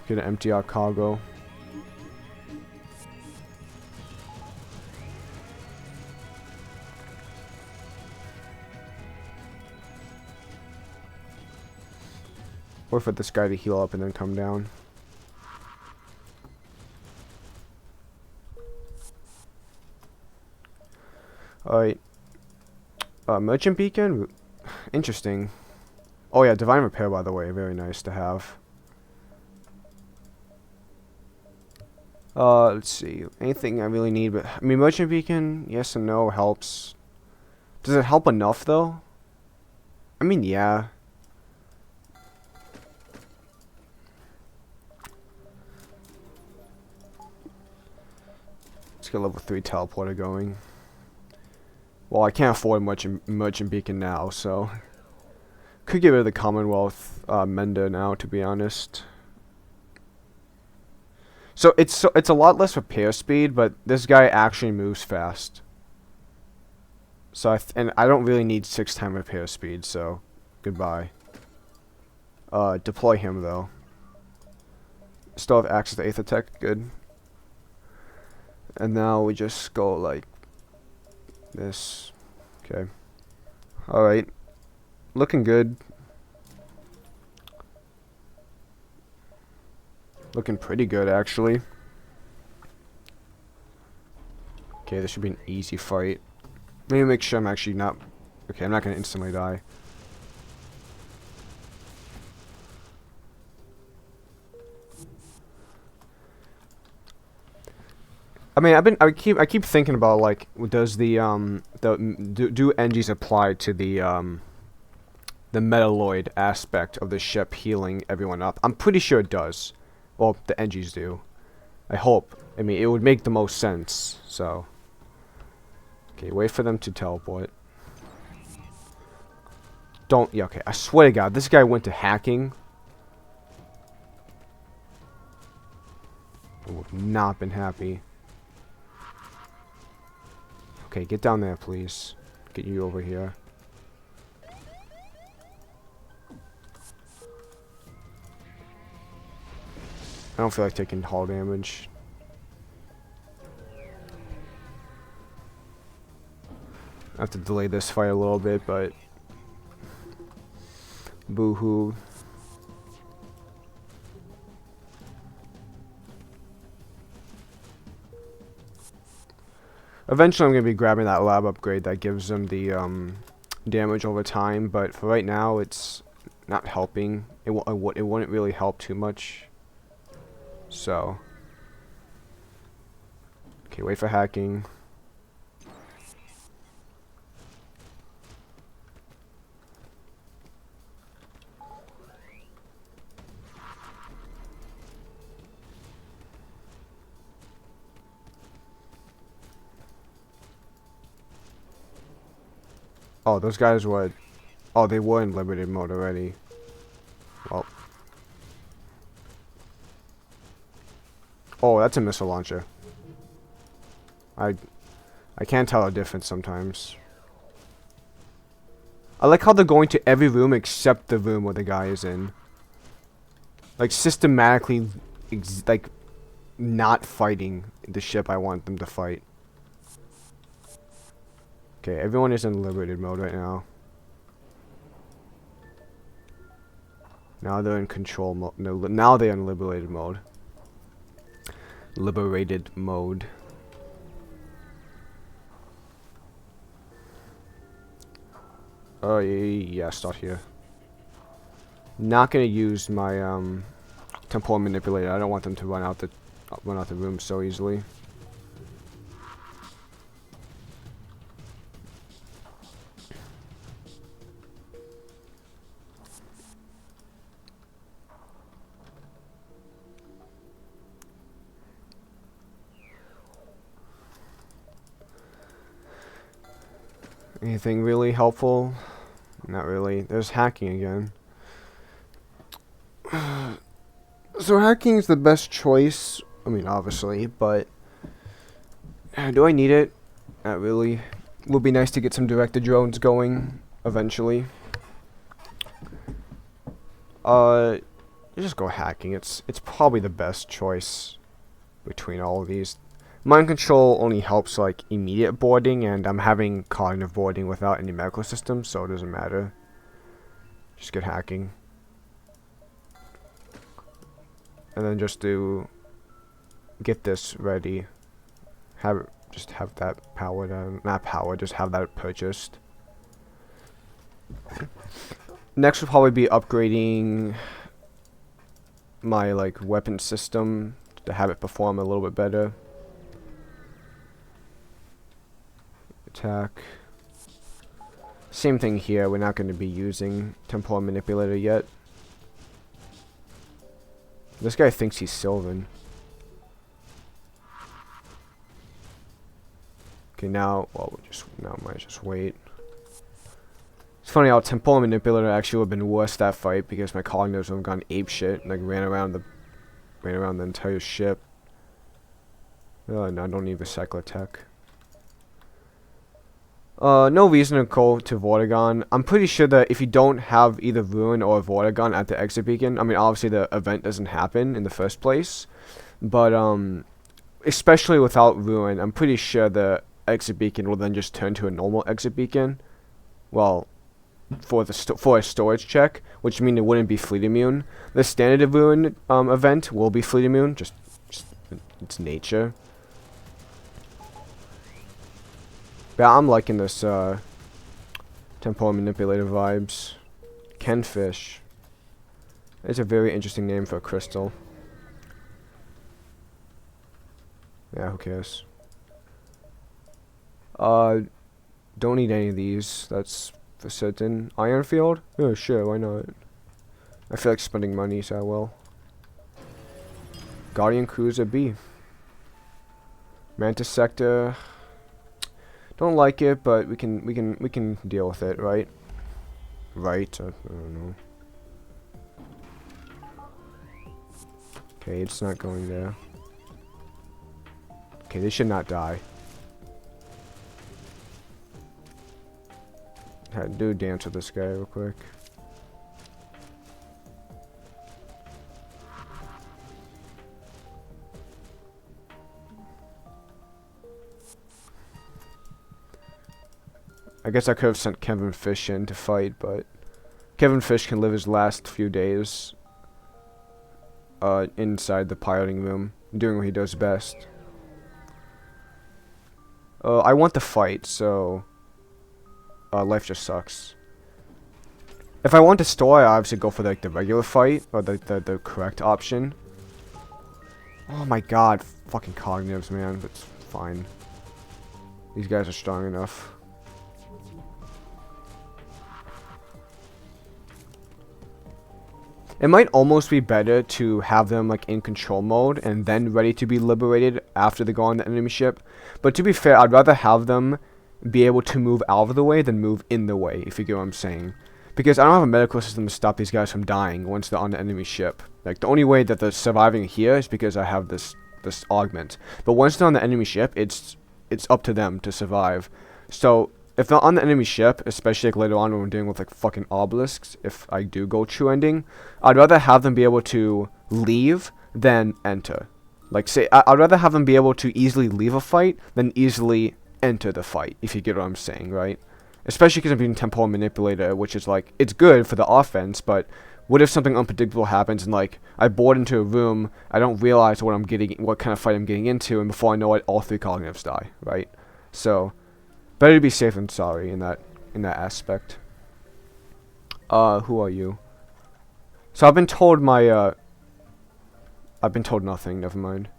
Get to empty our cargo. Or for this guy to heal up and then come down. Alright. Merchant beacon? Interesting. Oh yeah, divine repair by the way, very nice to have. Let's see. Anything I really need, but I mean merchant beacon, yes and no, helps. Does it help enough though? I mean yeah. Let's get level 3 teleporter going. Well, I can't afford merchant beacon now, so could get rid of the Commonwealth Mender now, to be honest. So it's a lot less repair speed, but this guy actually moves fast. So and I don't really need 6-time repair speed, so goodbye. Deploy him though. Still have access to Aether Tech, good. And now we just go like this. Okay. Alright. Looking good. Looking pretty good, actually. Okay, this should be an easy fight. Let me make sure I'm actually not... Okay, I'm not going to instantly die. I mean, I keep thinking about like, does do NGs apply to the metalloid aspect of the ship healing everyone up? I'm pretty sure it does. Well, the NGs do. I hope. I mean, it would make the most sense. So, okay, wait for them to teleport. Don't. Yeah, okay. I swear to God, this guy went to hacking. I would not been happy. Okay, get down there, please. Get you over here. I don't feel like taking hull damage. I have to delay this fight a little bit, but boo-hoo. Eventually I'm going to be grabbing that lab upgrade that gives them the damage over time, but for right now it's not helping. It wouldn't really help too much. So, okay, wait for hacking. Oh, those guys were... Oh, they were in limited mode already. Well. Oh, that's a missile launcher. I can't tell the difference sometimes. I like how they're going to every room except the room where the guy is in. Like, systematically, like, not fighting the ship I want them to fight. Okay, everyone is in limited mode right now. Now they're in control mode. No, now they're in liberated mode. Liberated mode. Oh yeah, start here. Not gonna use my temporal manipulator. I don't want them to run out the room so easily. Anything really helpful? Not really. There's hacking again. So hacking is the best choice. I mean, obviously, but do I need it? Not really. Would be nice to get some directed drones going eventually. Just go hacking. It's probably the best choice between all of these. Mind control only helps like immediate boarding, and I'm having cognitive boarding without any medical system, so it doesn't matter. Just get hacking. And then just get this ready. Just have that powered, not powered, just have that purchased. Next will probably be upgrading my like weapon system to have it perform a little bit better. Attack. Same thing here. We're not going to be using temporal manipulator yet. This guy thinks he's Sylvan. Okay, now, well, now might just wait. It's funny how temporal manipulator actually would have been worse that fight because my cognitives would have gone apeshit and like ran around the entire ship. Oh, no, I don't need the cycler tech. No reason to go to Vortigern. I'm pretty sure that if you don't have either Ruin or Vortigern at the exit beacon, I mean, obviously the event doesn't happen in the first place, but especially without Ruin, I'm pretty sure the exit beacon will then just turn to a normal exit beacon. Well, for a storage check, which means it wouldn't be fleet immune. The standard Ruin event will be fleet immune. Just it's nature. But I'm liking this temporal manipulator vibes. Kenfish. It's a very interesting name for a crystal. Yeah, who cares? Don't need any of these. That's for certain. Ironfield? Yeah, sure, why not? I feel like spending money, so I will. Guardian Cruiser B. Mantis Sector. Don't like it, but we can deal with it, right? Right? I don't know. Okay, it's not going there. Okay, they should not die. Do a dance with this guy real quick. I guess I could have sent Kevin Fish in to fight, but Kevin Fish can live his last few days inside the piloting room, doing what he does best. I want the fight, so life just sucks. If I want to store, I obviously go for like the regular fight, or the correct option. Oh my god, fucking cognitives, man, but it's fine. These guys are strong enough. It might almost be better to have them like in control mode and then ready to be liberated after they go on the enemy ship. But to be fair, I'd rather have them be able to move out of the way than move in the way, if you get what I'm saying. Because I don't have a medical system to stop these guys from dying once they're on the enemy ship. Like, the only way that they're surviving here is because I have this augment. But once they're on the enemy ship, it's up to them to survive. So if they're on the enemy ship, especially like later on when we're dealing with like fucking obelisks, if I do go true ending, I'd rather have them be able to leave than enter. Like, say, I'd rather have them be able to easily leave a fight than easily enter the fight, if you get what I'm saying, right? Especially because I'm using temporal manipulator, which is like, it's good for the offense, but what if something unpredictable happens and like I board into a room, I don't realize what kind of fight I'm getting into, and before I know it, all 3 cognitives die, right? So better to be safe than sorry in that aspect. Who are you? So I've been told I've been told nothing, never mind.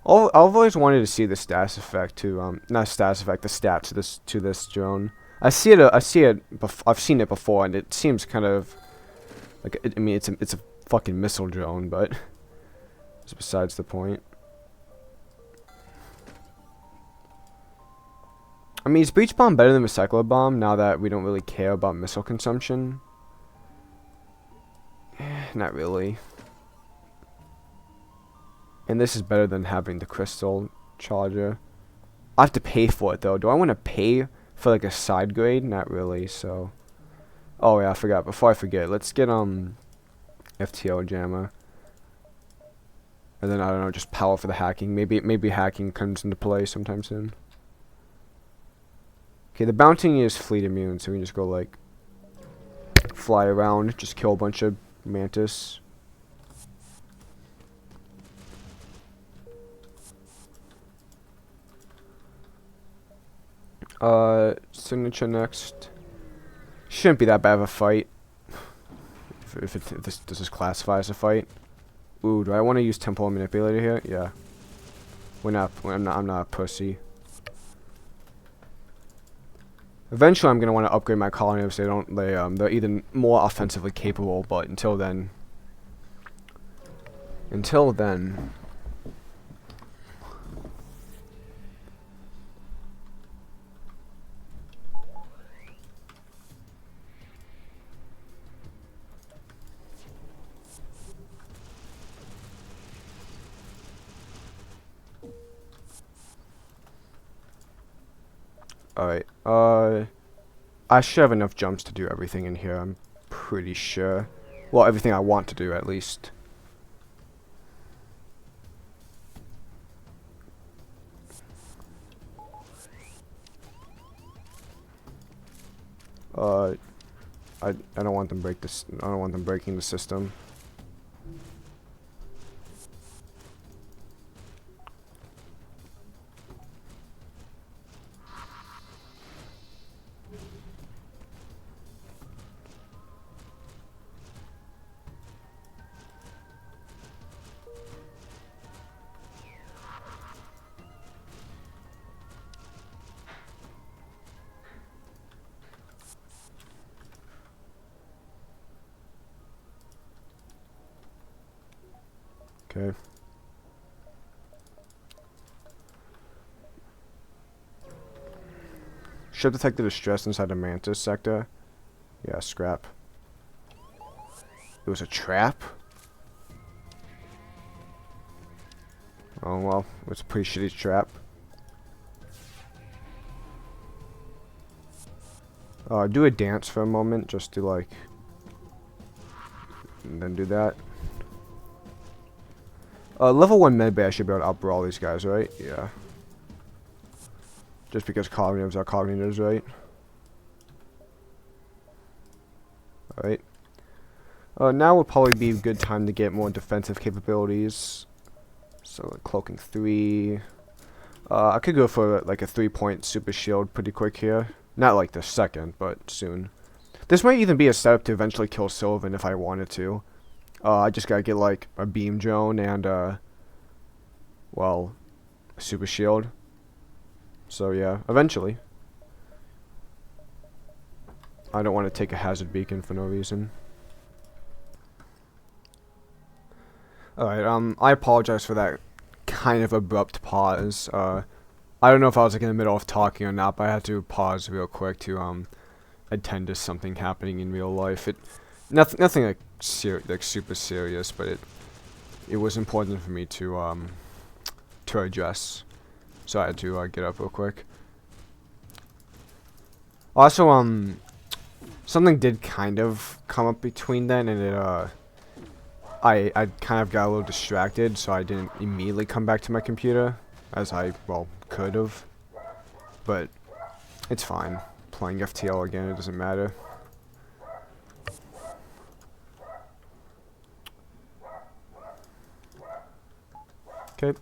I've always wanted to see the status effect to not status effect, the stats to this drone. I've seen it before, and it seems kind of like I mean it's a fucking missile drone, but it's besides the point. I mean, is breach bomb better than recycler bomb now that we don't really care about missile consumption? Not really. And this is better than having the crystal charger. I have to pay for it though. Do I want to pay for like a side grade? Not really, so. Oh yeah, I forgot. Before I forget, let's get FTL jammer. And then I don't know, just power for the hacking. Maybe hacking comes into play sometime soon. Okay, the bounty is fleet immune, so we can just go like fly around, just kill a bunch of mantis. Signature next. Shouldn't be that bad of a fight. If this is classified as a fight. Ooh, do I want to use temporal manipulator here? Yeah. I'm not a pussy. Eventually, I'm gonna want to upgrade my colony if they're even more offensively capable. But until then. Alright, I should have enough jumps to do everything in here, I'm pretty sure. Well, everything I want to do, at least. I don't want them I don't want them breaking the system. Okay. Ship detected distress inside the Mantis sector. Yeah, scrap. It was a trap? Oh well, it's a pretty shitty trap. Do a dance for a moment, just to like... And then do that. Level 1 medbay, I should be able to outbrawl these guys, right? Yeah. Just because cognitives are cognitives, right? Alright. Now would probably be a good time to get more defensive capabilities. So, like, cloaking 3. I could go for like a 3-point super shield pretty quick here. Not like the second, but soon. This might even be a setup to eventually kill Sylvan if I wanted to. I just gotta get like a beam drone and well, a super shield. So yeah, eventually. I don't want to take a hazard beacon for no reason. Alright, I apologize for that kind of abrupt pause. I don't know if I was like in the middle of talking or not, but I had to pause real quick to attend to something happening in real life. Nothing like super serious, but it was important for me to address. So I had to get up real quick. Also, something did kind of come up between then, and I kind of got a little distracted, so I didn't immediately come back to my computer, as I, well, could have. But it's fine. Playing FTL again, it doesn't matter. Okay.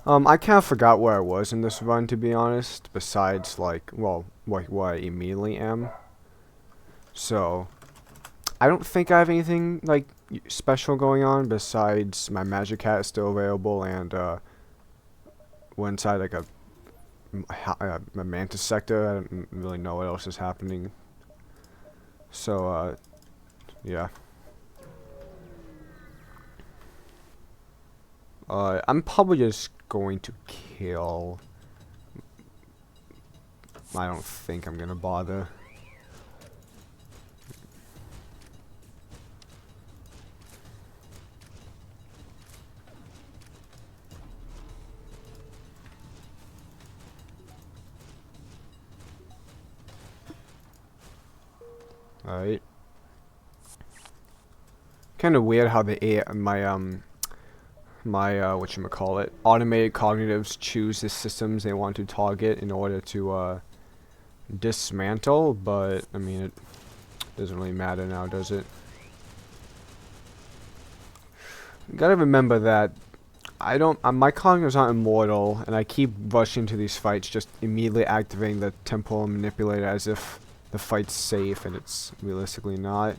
I kind of forgot where I was in this run, to be honest, besides, like, well, where I immediately am. So, I don't think I have anything, like, special going on besides my magic hat is still available, and, we're inside, like, a mantis sector. I don't really know what else is happening. So, yeah. I'm probably just going to kill. I don't think I'm gonna bother. Alright. Kind of weird how my whatchamacallit, automated cognitives choose the systems they want to target in order to dismantle, but I mean it doesn't really matter now, does it? You gotta remember that my cognitives aren't immortal, and I keep rushing to these fights, just immediately activating the temporal manipulator as if the fight's safe, and it's realistically not.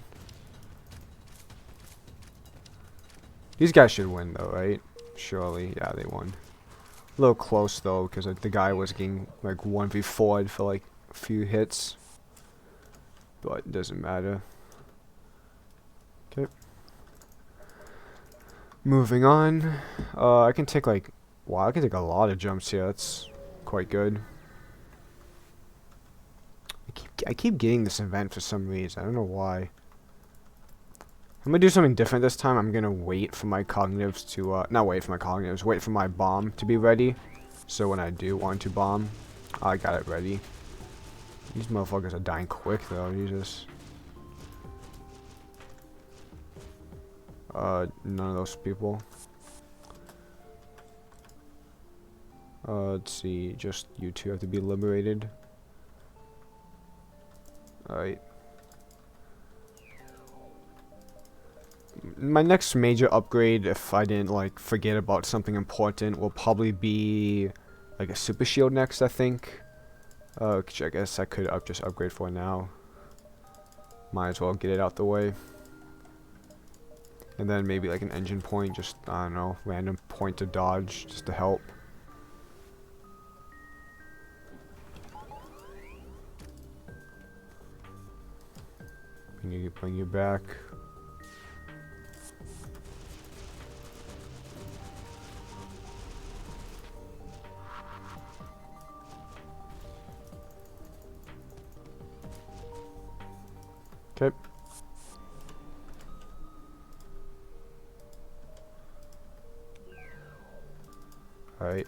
These guys should win though, right? Surely, yeah, they won. A little close though, because like, the guy was getting like 1v4'd for like a few hits. But it doesn't matter. Okay. Moving on. I can take like, wow, I can take a lot of jumps here. That's quite good. I keep getting this event for some reason. I don't know why. I'm gonna do something different this time. I'm gonna wait for my cognitives to, not wait for my cognitives, wait for my bomb to be ready. So when I do want to bomb, I got it ready. These motherfuckers are dying quick though, Jesus. None of those people. Let's see, just you two have to be liberated. Alright. My next major upgrade, if I didn't like forget about something important, will probably be like a super shield next, I think. Which I guess I could just upgrade for now. Might as well get it out the way. And then maybe like an engine point, just, I don't know, random point to dodge, just to help. Bring you back. Okay. Alright.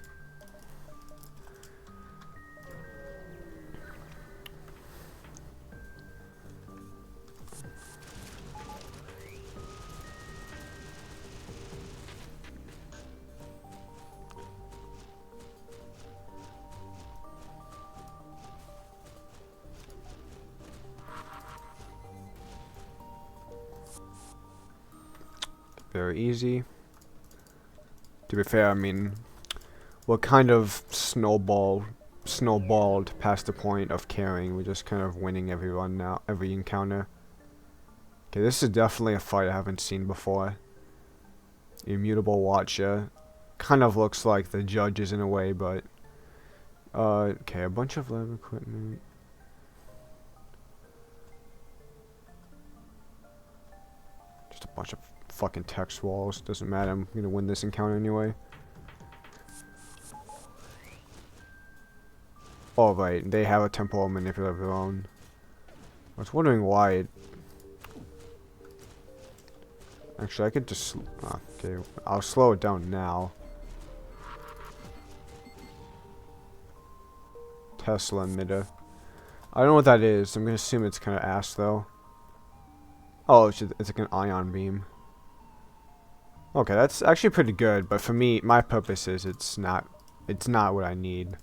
very easy. To be fair, I mean, we're kind of snowballed past the point of caring. We're just kind of winning every run now, every encounter. Okay, this is definitely a fight I haven't seen before. Immutable Watcher. Kind of looks like the judges in a way, but... okay, a bunch of lab equipment. Just a bunch of fucking text walls. Doesn't matter, I'm gonna win this encounter anyway. Oh, right, they have a temporal manipulator of their own. I was wondering why it... Actually, I could just... okay, I'll slow it down now. Tesla emitter. I don't know what that is. I'm gonna assume it's kind of ass, though. Oh, it's like an ion beam. Okay, that's actually pretty good, but for me, my purpose is it's not what I need.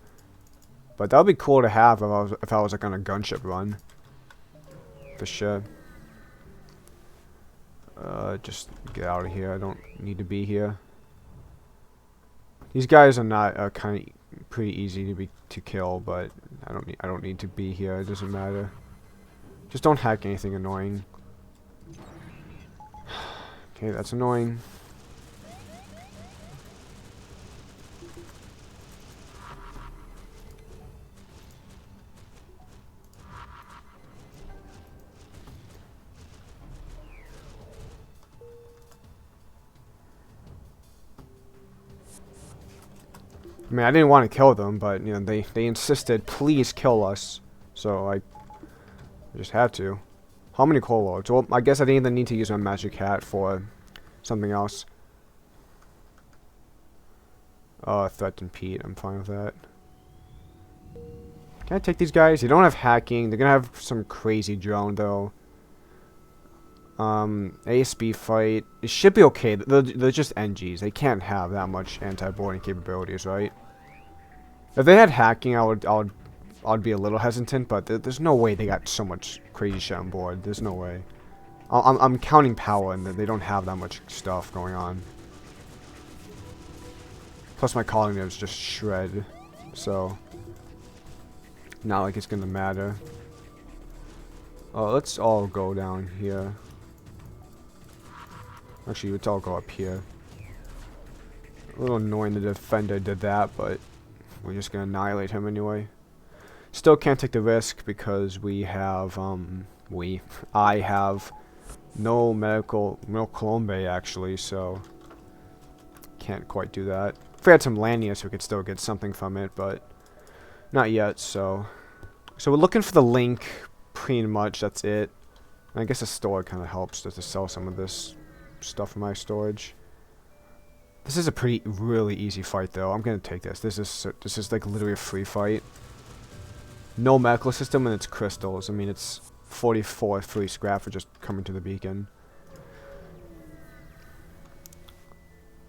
But that would be cool to have if I was like on a gunship run. For sure. Just get out of here. I don't need to be here. These guys are not kind of pretty easy to kill, but I don't need to be here. It doesn't matter. Just don't hack anything annoying. Okay, that's annoying. I mean, I didn't want to kill them, but, you know, they insisted, please kill us. So, I just had to. How many coal loads? Well, I guess I didn't even need to use my magic hat for something else. Threaten Pete. I'm fine with that. Can I take these guys? They don't have hacking. They're gonna have some crazy drone, though. ASB fight. It should be okay. They're just NGs. They can't have that much anti-boarding capabilities, right? If they had hacking, I'd be a little hesitant, but there's no way they got so much crazy shit on board. There's no way. I'm counting power, and they don't have that much stuff going on. Plus, my cognitives just shred, so not like it's gonna matter. Let's all go down here. Actually, let's all go up here. A little annoying the defender did that, but we're just gonna annihilate him anyway. Still can't take the risk because we have, I have no Colombe actually, so can't quite do that. If we had some Lanius, we could still get something from it, but not yet, so we're looking for the link, pretty much, that's it. And I guess the store kind of helps just to sell some of this stuff from my storage. This is a really easy fight, though. I'm gonna take this. This is like literally a free fight. No medical system, and it's crystals. I mean, it's 44 free scrap for just coming to the beacon.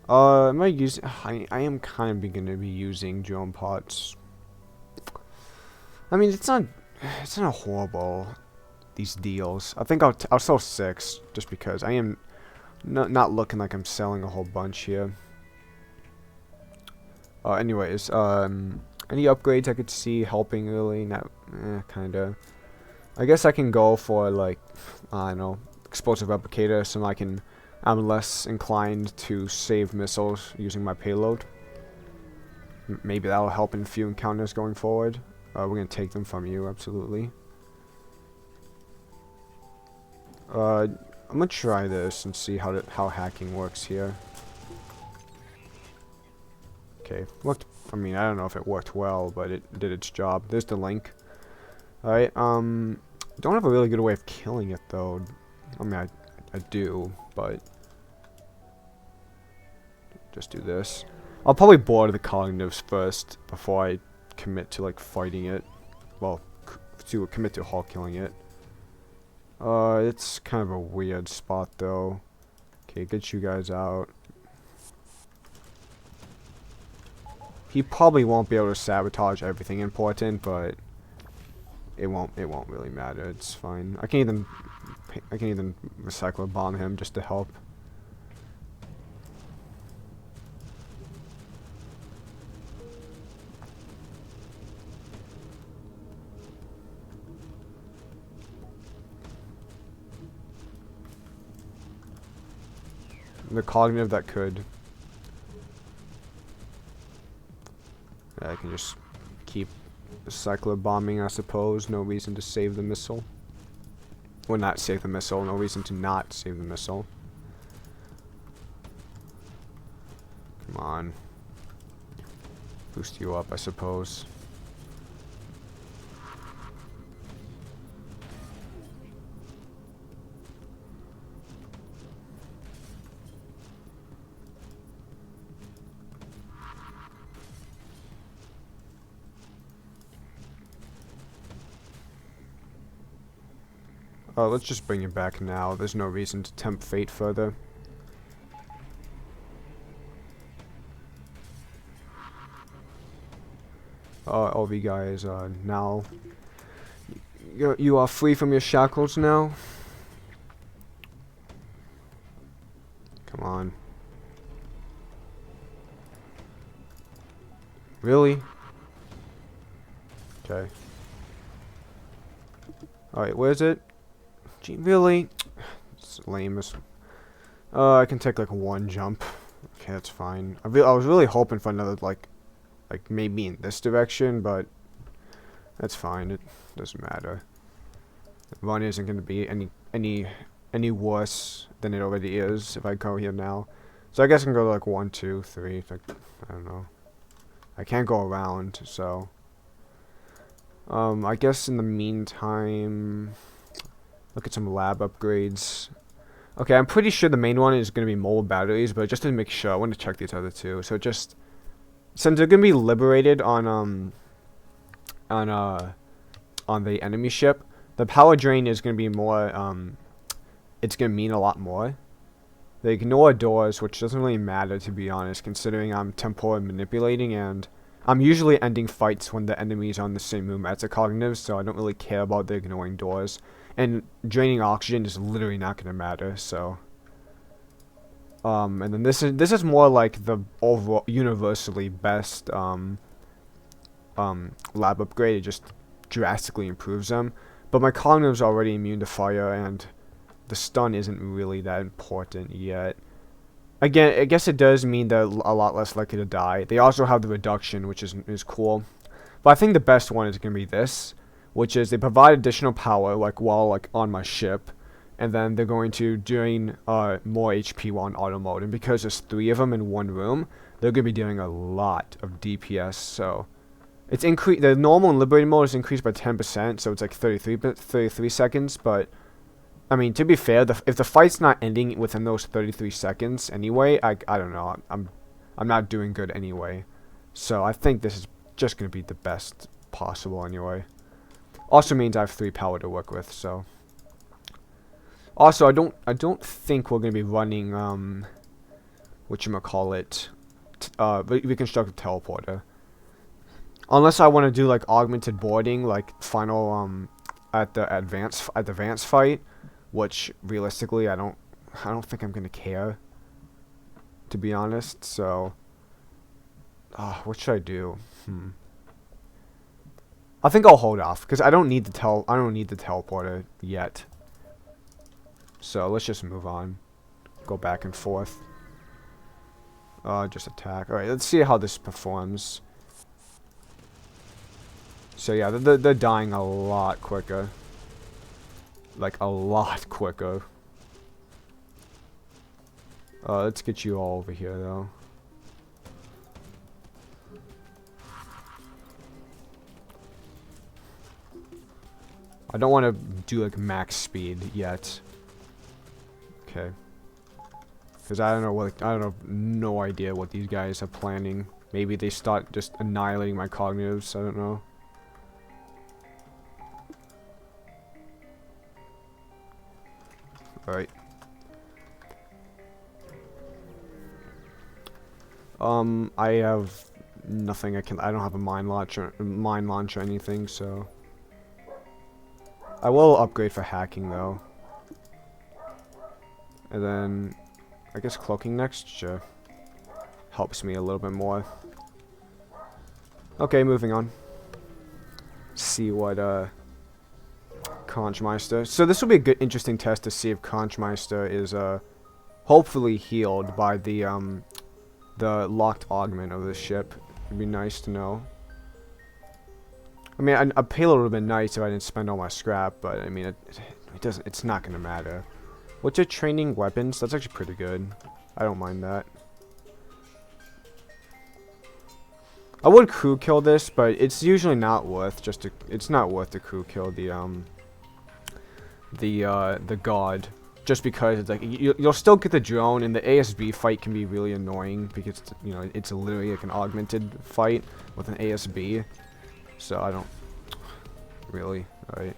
Am I using? I am kind of gonna be using drone pots. I mean, it's not horrible. These deals. I think I'll sell 6 just because I am not looking like I'm selling a whole bunch here. Anyways, any upgrades I could see helping really? Not, kinda. I guess I can go for like, I don't know, explosive replicator, so I'm less inclined to save missiles using my payload. Maybe that'll help in a few encounters going forward. We're gonna take them from you, absolutely. I'm gonna try this and see how hacking works here. Okay, looked. I mean, I don't know if it worked well, but it did its job. There's the link. Alright, don't have a really good way of killing it, though. I mean, I do, but just do this. I'll probably board the cognitives first before I commit to, like, fighting it. Well, to commit to hull killing it. It's kind of a weird spot, though. Okay, get you guys out. He probably won't be able to sabotage everything important, but it won't really matter. It's fine. I can even recycle bomb him just to help. the cognitive that could. I can just keep the cycler bombing, I suppose. No reason to save the missile. Well, not save the missile. No reason to not save the missile. Come on. Boost you up, I suppose. Let's just bring it back now. There's no reason to tempt fate further. All of you guys now. You are free from your shackles now. Come on. Really? Okay. Alright, where is it? Gee, really? It's lame as... I can take like one jump. Okay, that's fine. I was really hoping for another like maybe in this direction, but that's fine. It doesn't matter. The run isn't going to be any worse than it already is if I go here now. So I guess I can go like 1, 2, 3. Like, I don't know. I can't go around, so I guess in the meantime, look at some lab upgrades. Okay, I'm pretty sure the main one is going to be mobile batteries, but just to make sure, I want to check these other two. So just since they're going to be liberated on the enemy ship, the power drain is going to be more it's going to mean a lot more. They ignore doors, which doesn't really matter, to be honest, considering I'm temporal manipulating, and I'm usually ending fights when the enemy's on the same room as the cognitive, so I don't really care about the ignoring doors. And draining oxygen is literally not going to matter, so... and then this is more like the overall universally best lab upgrade. It just drastically improves them. But my cognitive's already immune to fire, and the stun isn't really that important yet. Again, I guess it does mean they're a lot less likely to die. They also have the reduction, which is cool. But I think the best one is going to be this, which is they provide additional power while on my ship, and then they're going to drain more HP while in auto mode. And because there's 3 of them in one room, they're going to be doing a lot of DPS. So it's increased. The normal and liberated mode is increased by 10%, so it's like 33 seconds. But I mean, to be fair, if the fight's not ending within those 33 seconds anyway, I don't know. I'm not doing good anyway. So I think this is just going to be the best possible anyway. Also means I have 3 power to work with, so. Also, I don't think we're going to be running whatchamacallit, reconstructive teleporter. Unless I want to do like augmented boarding, like final at the advance fight, which realistically I don't think I'm gonna care, to be honest. So, what should I do? I think I'll hold off because I don't need the teleporter yet. So let's just move on, go back and forth. Just attack. All right, let's see how this performs. So yeah, they're dying a lot quicker. Like a lot quicker. Let's get you all over here though. I don't want to do like max speed yet. Okay. Because I don't know no idea what these guys are planning. Maybe they start just annihilating my cognitives. I don't know. Alright. I have nothing. I don't have a mine launcher or anything, so I will upgrade for hacking though. And then I guess cloaking next, sure. Helps me a little bit more. Okay, moving on. See what Conchmeister. So this will be a good interesting test to see if Conchmeister is hopefully healed by the locked augment of the ship. It'd be nice to know. I mean, a payload would have been nice if I didn't spend all my scrap, but I mean, it doesn't. It's not gonna matter. What's your training weapons? That's actually pretty good. I don't mind that. I would crew kill this, but it's usually not worth it's not worth the crew kill the god, just because it's like you'll still get the drone, and the ASB fight can be really annoying because it's literally like an augmented fight with an ASB. So I don't really. All right.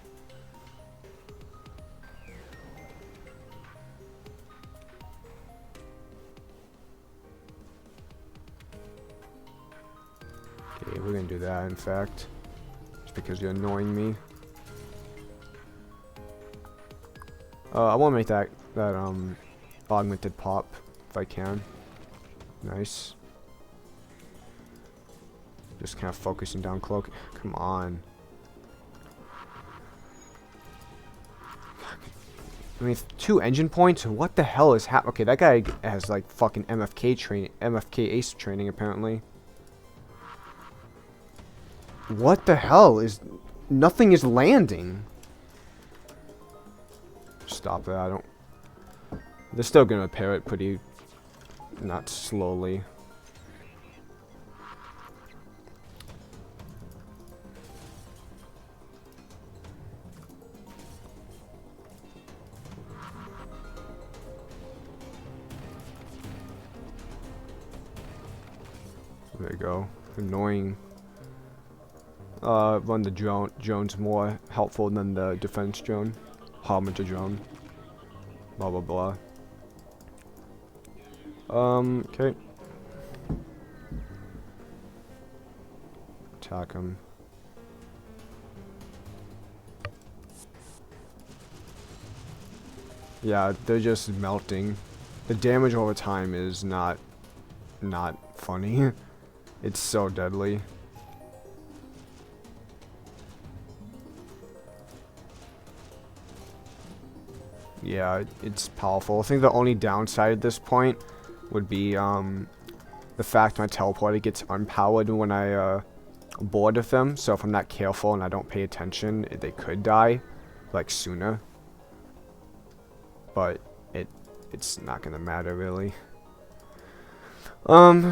Okay, we're gonna do that. In fact, just because you're annoying me. I want to make that augmented pop if I can. Nice. Just kind of focusing down cloak. Come on. I mean, 2 engine points. What the hell is happening? Okay, that guy has like fucking MFK ace training apparently. What the hell is? Nothing is landing. Stop that. I don't. They're still gonna repair it pretty, not slowly. There you go. Annoying. Run the drone's more helpful than the defense drone. Harbinger drone. Blah blah blah. Okay. Attack him. Yeah, they're just melting. The damage over time is not funny. It's so deadly. Yeah, it's powerful. I think the only downside at this point would be the fact my teleporter gets unpowered when I board with them. So if I'm not careful and I don't pay attention, they could die like sooner. But it's not gonna matter really.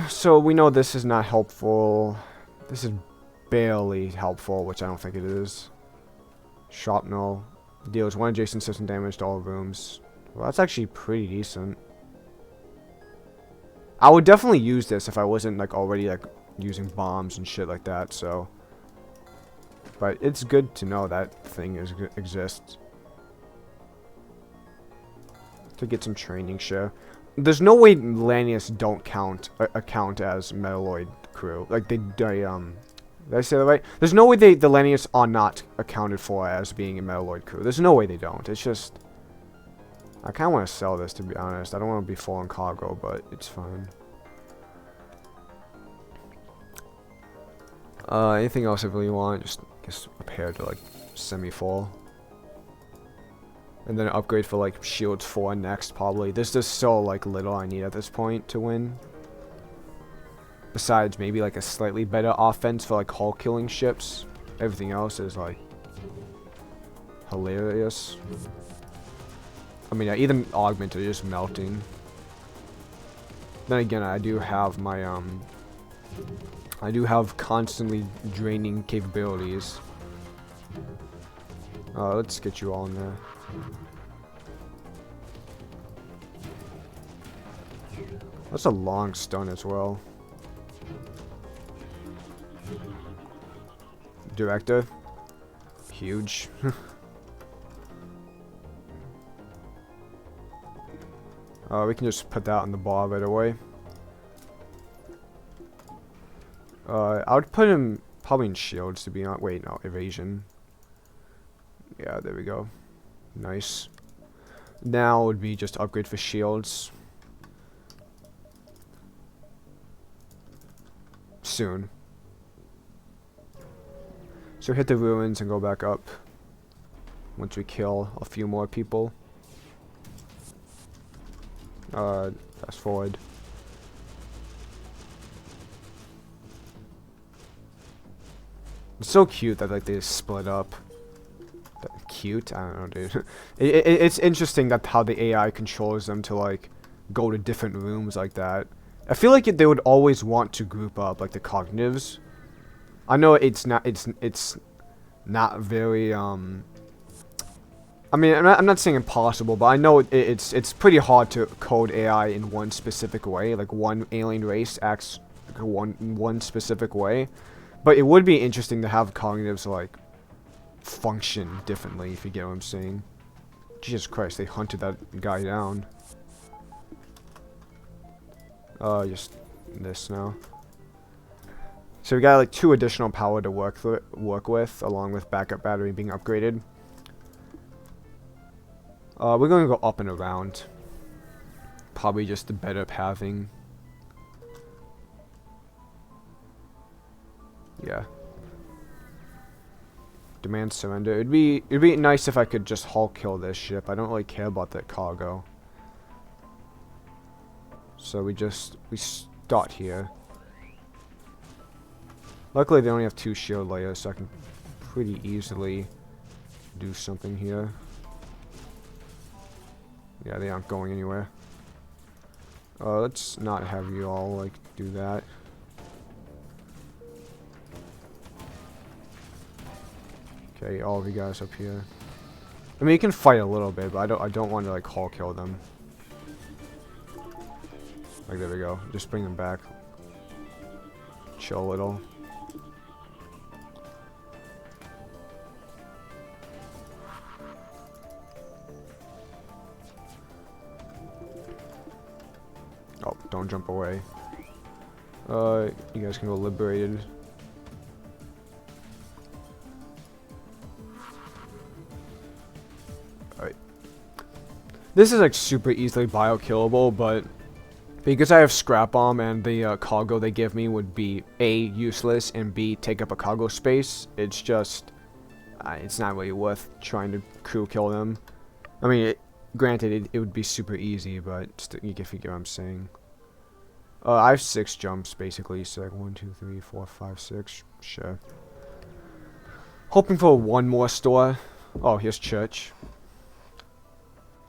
So we know this is not helpful. This is barely helpful, which I don't think it is. Shrapnel. Deals 1 adjacent system damage to all rooms. Well, that's actually pretty decent. I would definitely use this if I wasn't like already like using bombs and shit like that, so. But it's good to know that thing exists. To get some training share. There's no way Lanius don't count as Metalloid crew. Like did I say that right? There's no way the Lanius are not accounted for as being a Metalloid crew. There's no way they don't. It's just I kinda wanna sell this, to be honest. I don't wanna be full on cargo, but it's fine. Anything else I really want? Just repair to like semi-full. And then upgrade for like shields 4 next probably. There's just so like little I need at this point to win. Besides maybe like a slightly better offense for like hull killing ships. Everything else is like hilarious. I mean, even augmented, just melting. Then again, I do have my I do have constantly draining capabilities. Let's get you all in there. That's a long stun as well. Director. Huge. We can just put that on the bar right away. I would put him probably in shields to be honest. Wait, no, evasion. Yeah, there we go. Nice. Now would be just upgrade for shields. Soon. So hit the ruins and go back up. Once we kill a few more people. Fast forward. It's so cute that like they split up. Cute? I don't know, dude. It's interesting that how the AI controls them to like go to different rooms like that. I feel like they would always want to group up, like the cognitives. I know it's not very I mean, I'm not saying impossible, but I know it's pretty hard to code AI in one specific way. Like one alien race acts like one specific way, but it would be interesting to have cognitives like function differently, if you get what I'm saying. Jesus Christ, they hunted that guy down. Just this now. So we got like 2 additional power to work with, along with backup battery being upgraded. We're going to go up and around. Probably just the better pathing. Yeah. Demand surrender. It'd be nice if I could just hull kill this ship. I don't really care about that cargo. So we start here. Luckily they only have 2 shield layers, so I can pretty easily do something here. Yeah, they aren't going anywhere. Let's not have you all like do that. Okay, all of you guys up here. I mean, you can fight a little bit, but I don't want to like hull kill them. Like, there we go. Just bring them back. Chill a little. Oh, don't jump away. You guys can go liberated. Alright. This is like super easily bio-killable, but because I have scrap bomb and the cargo they give me would be A, useless, and B, take up a cargo space, it's just, it's not really worth trying to crew kill them. I mean, granted, it would be super easy, but you can figure what I'm saying. I have 6 jumps, basically, so like 1, 2, 3, 4, 5, 6, sure. Hoping for one more store. Oh, here's church.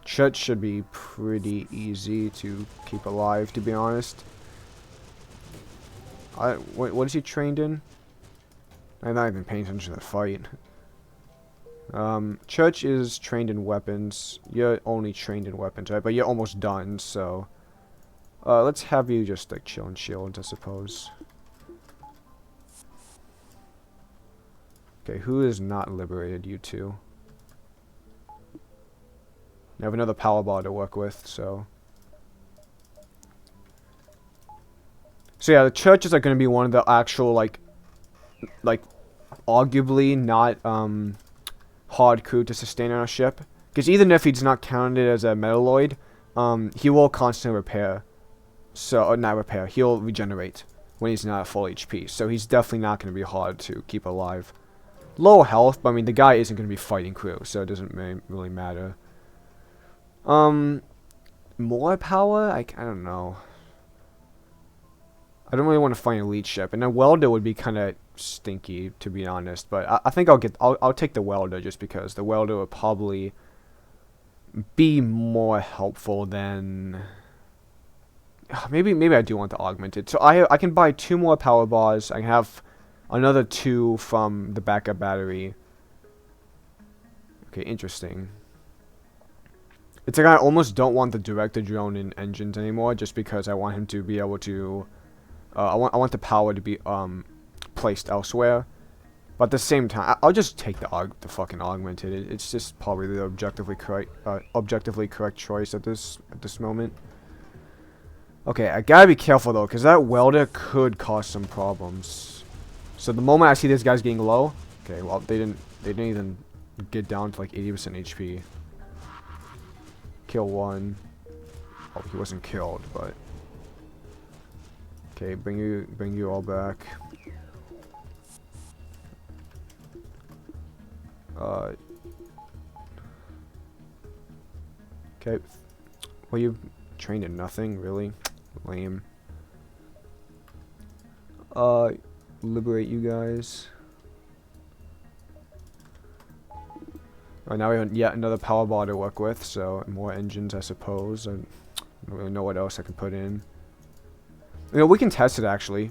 Church should be pretty easy to keep alive, to be honest. What is he trained in? I'm not even paying attention to the fight. Church is trained in weapons. You're only trained in weapons, right? But you're almost done, so... let's have you just, like, chill and shield, I suppose. Okay, who is not liberated? You two. I have another power bar to work with, so... So yeah, the church is, like, going to be one of the actual, like, arguably not, hard crew to sustain on a ship. Because even if he's not counted as a metalloid, he will constantly repair. So, or not repair, he'll regenerate when he's not at full HP. So he's definitely not going to be hard to keep alive. Low health, but I mean, the guy isn't going to be fighting crew, so it doesn't really matter. More power? I don't know. I don't really want to find a elite ship, and a welder would be kind of stinky, to be honest. But I think I'll take the welder just because the welder would probably be more helpful than. Maybe I do want the augmented. So I can buy 2 more power bars. I can have another 2 from the backup battery. Okay, interesting. It's like I almost don't want the director drone in engines anymore, just because I want him to be able to. I want the power to be placed elsewhere. But at the same time, I'll just take the fucking augmented. It's just probably the objectively correct choice at this moment. Okay, I gotta be careful though, because that welder could cause some problems. So the moment I see this guy's getting low, okay, well they didn't even get down to like 80% HP. Kill one. Oh, he wasn't killed, but okay, bring you all back. Okay, what are you trained in nothing, really? Lame. Liberate you guys. Alright, now we have yet another power bar to work with, so more engines, I suppose. I don't really know what else I can put in. You know, we can test it, actually.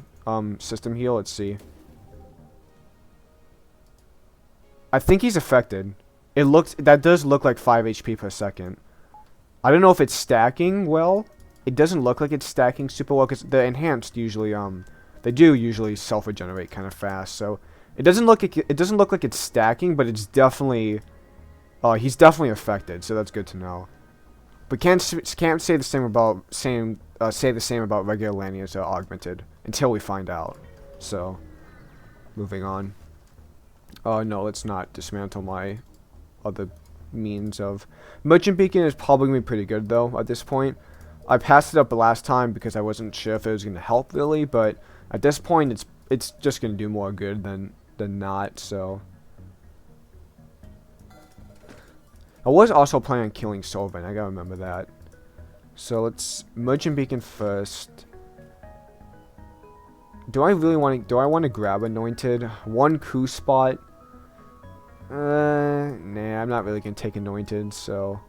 System heal, let's see. I think he's affected. That does look like 5 HP per second. I don't know if it's stacking well. It doesn't look like it's stacking super well, because the enhanced usually, they do usually self-regenerate kind of fast, so it doesn't look like it's stacking, but it's definitely, he's definitely affected, so that's good to know. But can't say the same about regular Lanius or augmented until we find out. So, moving on. No, let's not dismantle my other means of merchant beacon. Is probably gonna be pretty good though at this point. I passed it up the last time because I wasn't sure if it was gonna help really, but at this point it's just gonna do more good than not. So I was also planning on killing Solvent. I gotta remember that. So let's merchant beacon first. Do I want to grab anointed? One coup spot. Nah, I'm not really gonna take anointed, so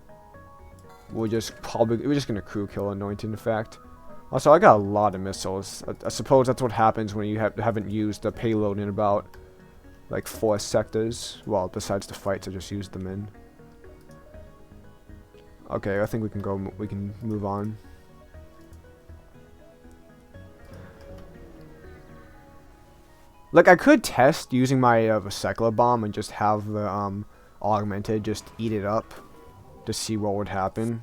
we're just gonna crew kill anointed. In fact, also I got a lot of missiles. I suppose that's what happens when you haven't used the payload in about like 4 sectors. Well, besides the fights, I just used them in. Okay, I think we can move on. Like, I could test using my recycler bomb and just have the augmented just eat it up to see what would happen.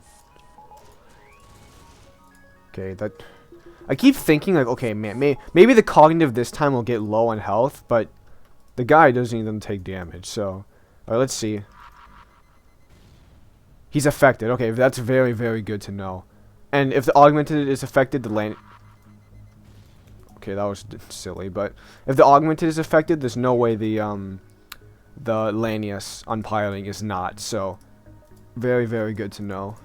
Okay, I keep thinking like, okay, man, maybe the cognitive this time will get low on health, but the guy doesn't even take damage. So, alright, let's see. He's affected. Okay, that's very, very good to know. And if the augmented is affected, the land. Okay, that was silly, but if the augmented is affected, there's no way the Lanius on piloting is not. So, very, very good to know.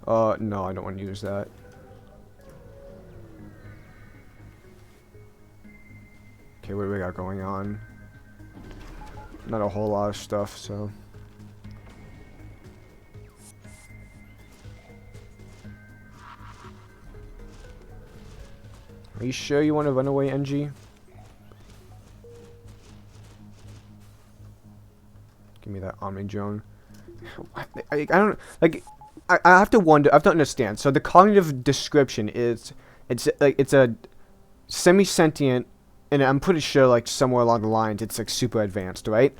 No, I don't want to use that. Okay, what do we got going on? Not a whole lot of stuff, so. Are you sure you want to run away, NG? Give me that Omni drone. I don't like. I have to wonder. I have to understand. So the cognitive description is it's a semi-sentient, and I'm pretty sure like somewhere along the lines it's like super advanced, right?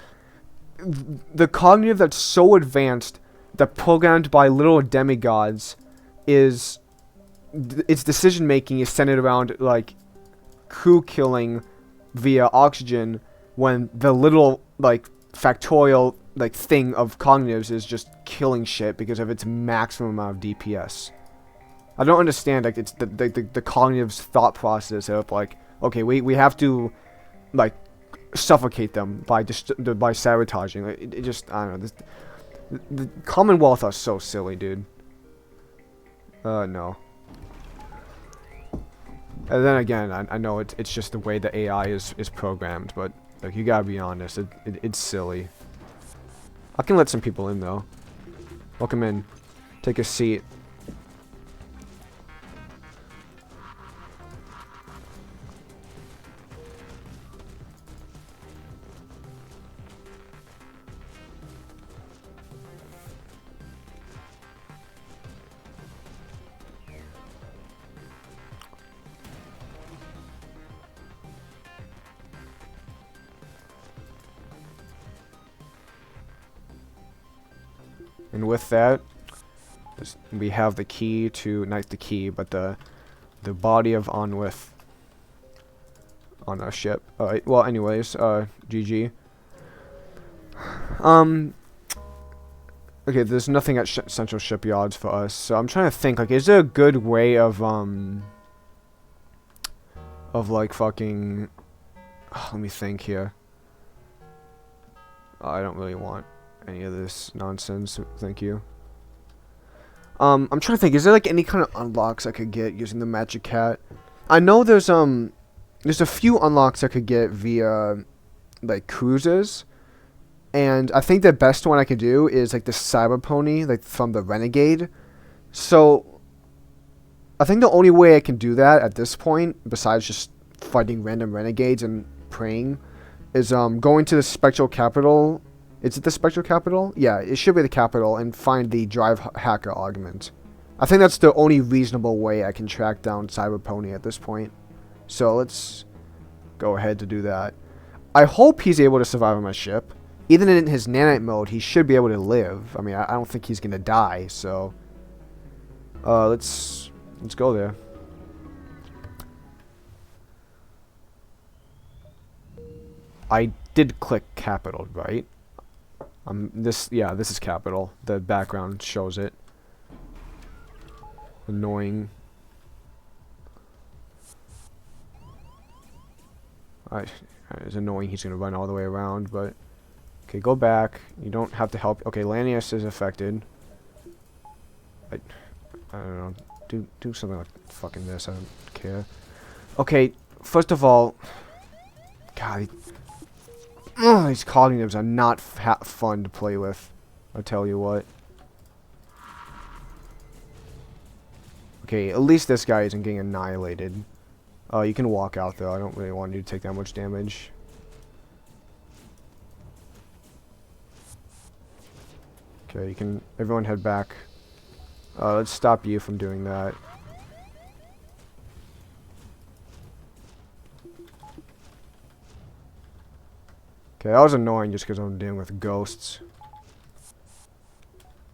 The cognitive that's so advanced that programmed by little demigods is. Its decision making is centered around like crew killing via oxygen, when the little like factorial like thing of cognitives is just killing shit because of its maximum amount of DPS. I don't understand like it's the cognitive's thought process of like, okay, we have to like suffocate them by sabotaging. Like, it just, I don't know. The Commonwealth are so silly, dude. No. And then again, I know it's just the way the AI is programmed, but like you gotta be honest, it's silly. I can let some people in though. Welcome in. Take a seat. And with that, we have the key to, not the key, but the body of Onwith on our ship. Alright, well anyways, GG. Okay, there's nothing at Central Shipyards for us, so I'm trying to think, like, is there a good way of like fucking, let me think here. I don't really want any of this nonsense. Thank you. I'm trying to think. Is there like any kind of unlocks I could get using the magic cat? I know there's a few unlocks I could get via like cruises, and I think the best one I could do is like the cyber pony, like from the renegade. So I think the only way I can do that at this point, besides just fighting random renegades and praying, is going to the spectral capital. Is it the spectral capital? Yeah, it should be the capital, and find the drive hacker augment. I think that's the only reasonable way I can track down Cyber Pony at this point. So let's go ahead to do that. I hope he's able to survive on my ship. Even in his nanite mode, he should be able to live. I mean, I don't think he's gonna die. So let's go there. I did click capital, right? This is capital. The background shows it. Annoying. It's annoying. He's gonna run all the way around, but okay, go back. You don't have to help. Okay, Lanius is affected. I don't know. Do something like fucking this. I don't care. Okay, first of all, God. These cognitives are not fun to play with. I'll tell you what. Okay, at least this guy isn't getting annihilated. You can walk out though. I don't really want you to take that much damage. Okay, you can. Everyone head back. Let's stop you from doing that. Okay, that was annoying just because I'm dealing with ghosts.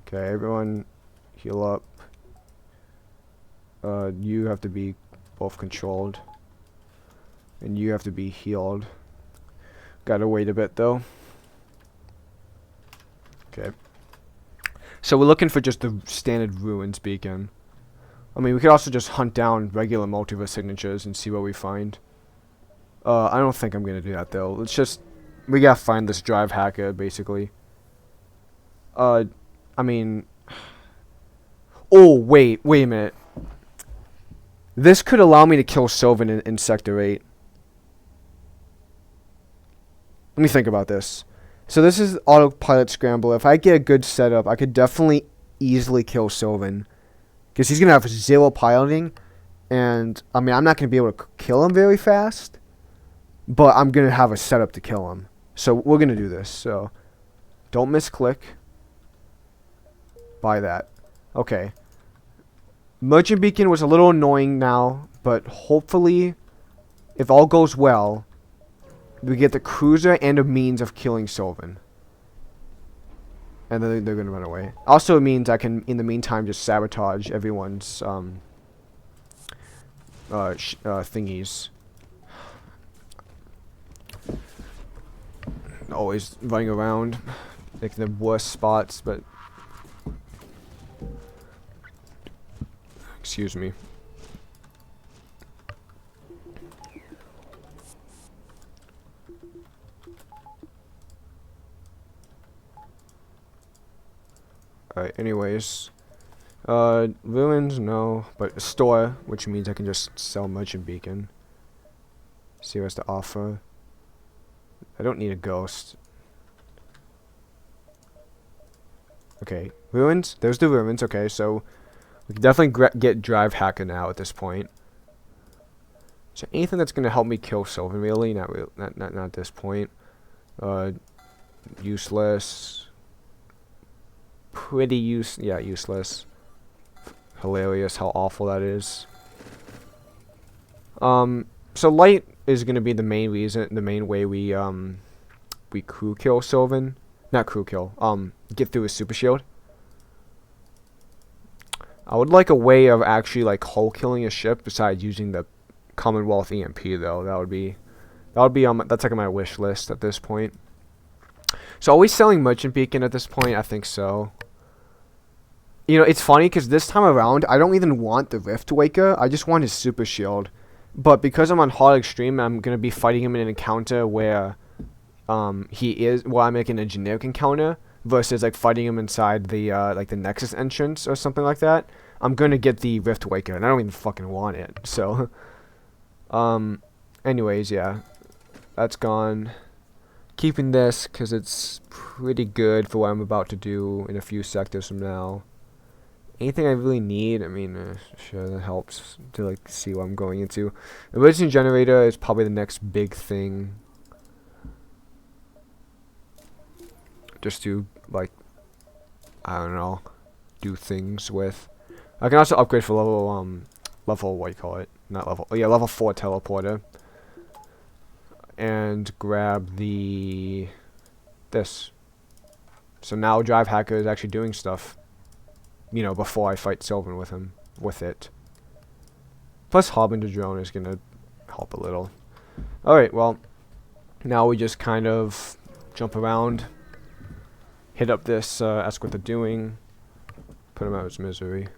Okay, everyone heal up. You have to be both controlled. And you have to be healed. Gotta wait a bit though. Okay. So we're looking for just the standard ruins beacon. I mean, we could also just hunt down regular multiverse signatures and see what we find. I don't think I'm gonna do that though. Let's just... We gotta find this drive hacker, basically. I mean... Oh, wait a minute. This could allow me to kill Sylvan in Sector 8. Let me think about this. So this is autopilot scramble. If I get a good setup, I could definitely easily kill Sylvan. Because he's gonna have 0 piloting. And, I mean, I'm not gonna be able to kill him very fast. But I'm gonna have a setup to kill him. So we're gonna do this. So don't misclick. Buy that. Okay. Merchant beacon was a little annoying now, but hopefully, if all goes well, we get the cruiser and a means of killing Sylvan. And then they're gonna run away. Also, it means I can, in the meantime, just sabotage everyone's thingies. Always running around, like the worst spots, but excuse me. Alright, anyways. Ruins, no, but a store, which means I can just sell merchant beacon. See what's to offer. I don't need a ghost. Okay, ruins. There's the ruins. Okay, so we can definitely get drive hacker now at this point. Is there anything that's gonna help me kill Sylvan? Really? Not at this point. Useless. Pretty useless. Hilarious how awful that is. So light is gonna be the main reason, the main way we crew kill Sylvan. Not crew kill. Get through his super shield. I would like a way of actually like hull killing a ship besides using the Commonwealth EMP though. That would be that's like on my wish list at this point. So are we selling merchant beacon at this point? I think so. You know, it's funny because this time around I don't even want the Rift Waker. I just want his super shield. But because I'm on hard extreme, I'm gonna be fighting him in an encounter where I'm making a generic encounter. versus like fighting him inside the like the Nexus entrance or something like that, I'm gonna get the Rift Waker, and I don't even fucking want it. So, anyways, yeah, that's gone. Keeping this because it's pretty good for what I'm about to do in a few sectors from now. Anything I really need, I mean, sure, that helps to like see what I'm going into. The Religion Generator is probably the next big thing. Just to, like, I don't know, do things with. I can also upgrade for level, what do you call it? Not level, oh yeah, level 4 teleporter. And grab this. So now Drive Hacker is actually doing stuff. You know, before I fight Sylvan with it. Plus Harbinger Drone is gonna help a little. Alright, well, now we just kind of jump around, hit up this, ask what they're doing, put him out of his misery.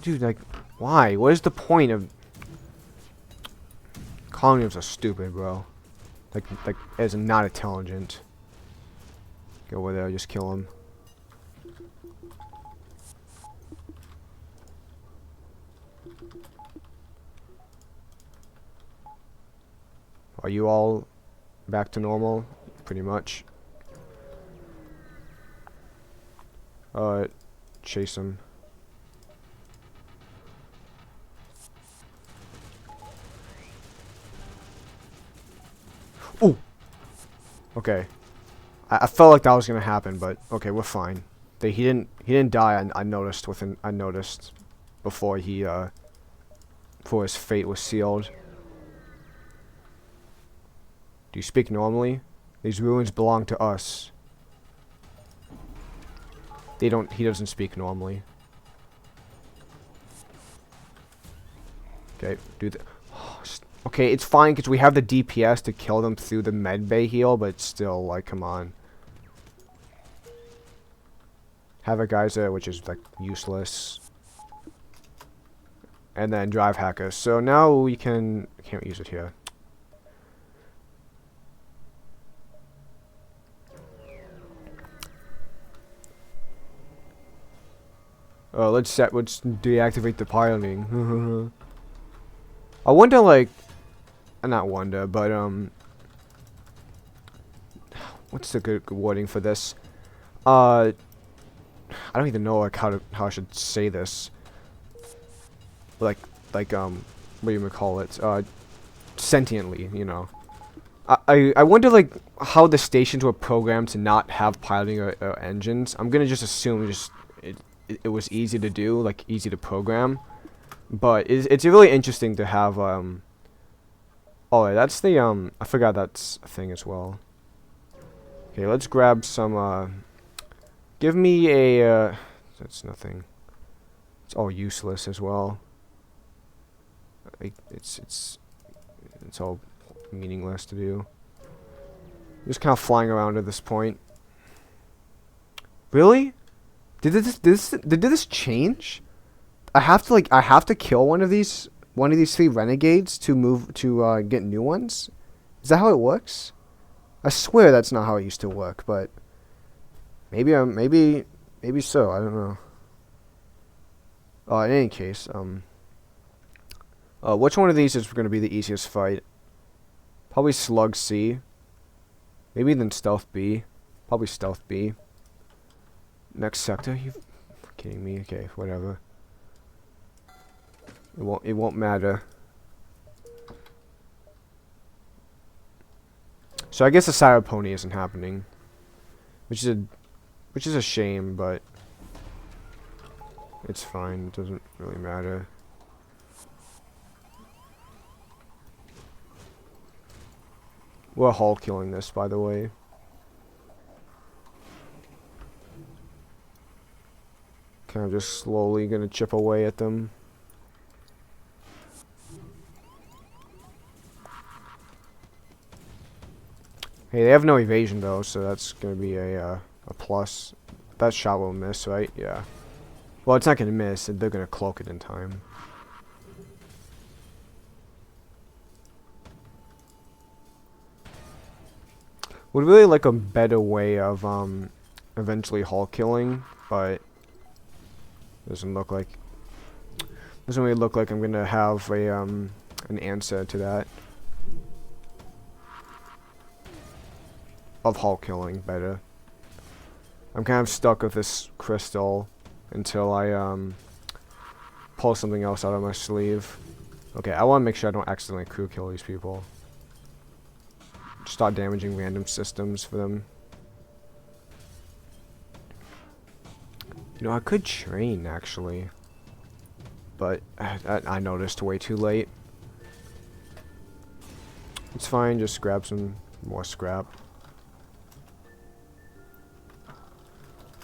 Dude, like, why? What is the point of... Colonials are stupid, bro. Like, as not intelligent. Go over there, just kill him. Are you all back to normal? Pretty much. Chase him. Ooh! Okay. I felt like that was gonna happen, but okay, we're fine. He didn't die. I noticed before before his fate was sealed. Do you speak normally? These ruins belong to us. He doesn't speak normally. Okay, do the... Okay, it's fine because we have the DPS to kill them through the medbay heal, but still, like, come on. Havoc Geyser, which is, like, useless. And then Drive Hacker. So now we can't use it here. Let's deactivate the piloting. I wonder, like, not wonder, but what's the good wording for this? I don't even know like how I should say this. Like what do you call it? Sentiently, you know. I wonder like how the stations were programmed to not have piloting or engines. I'm gonna just assume it was easy to do, like easy to program. But it's really interesting to have oh, that's the I forgot that's a thing as well. Okay, let's grab some give me a that's nothing. It's all useless as well. It's all meaningless to do. Just kind of flying around at this point. Really? Did this change? I have to kill one of these 3 renegades to move to get new ones? Is that how it works? I swear that's not how it used to work, but maybe so, I don't know. In any case, which one of these is going to be the easiest fight? Probably Slug C. Maybe then Stealth B. Probably Stealth B. Next sector? You kidding me? Okay, whatever. It won't matter. So I guess the Cyber Pony isn't happening, which is a shame, but it's fine. It doesn't really matter. We're hull killing this, by the way. Kind of just slowly gonna chip away at them. Hey, they have no evasion though, so that's gonna be a plus. That shot will miss, right? Yeah. Well, it's not gonna miss, and they're gonna cloak it in time. Would really like a better way of eventually hull killing, but doesn't really look like I'm gonna have a an answer to that. Of hull killing better. I'm kind of stuck with this crystal until I pull something else out of my sleeve. Okay, I want to make sure I don't accidentally crew kill these people. Start damaging random systems for them. You know, I could train actually, but I noticed way too late. It's fine, just grab some more scrap.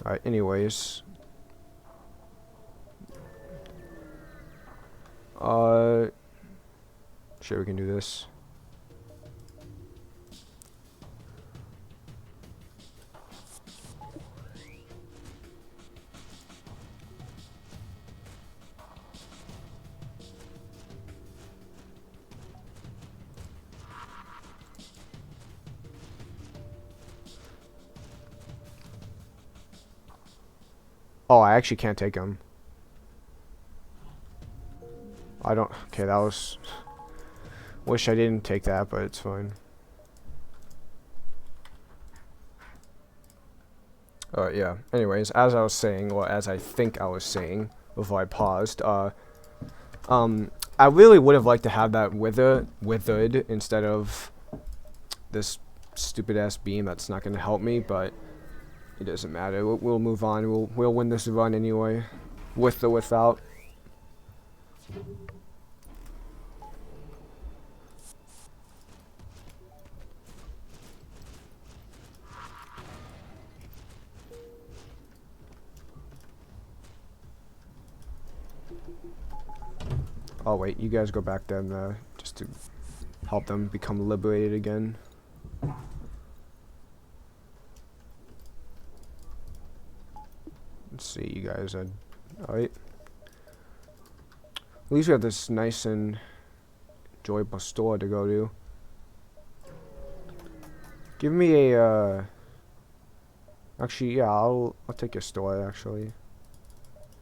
Alright, anyways. Sure, we can do this. Oh, I actually can't take him. I don't... Okay, that was... Wish I didn't take that, but it's fine. Yeah. Anyways, as I was saying, or as I think I was saying before I paused, I really would have liked to have that withered instead of this stupid-ass beam that's not going to help me, but it doesn't matter. We'll move on. We'll win this run anyway, with or without. Oh wait, you guys go back then, just to help them become liberated again. Let's see, you guys are... Alright. At least we have this nice and enjoyable store to go to. Give me a, Actually, yeah, I'll take your store, actually.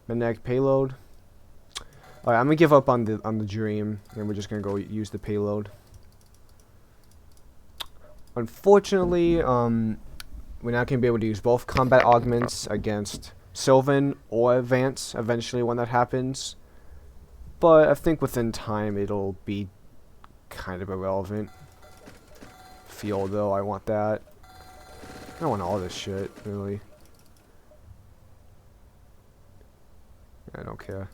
Magnetic payload. Alright, I'm gonna give up on the dream, and we're just gonna go use the payload. Unfortunately, we're not gonna be able to use both combat augments against Sylvan or Vance eventually when that happens. But I think within time it'll be kind of irrelevant. Feel though, I want that. I want all this shit, really. I don't care.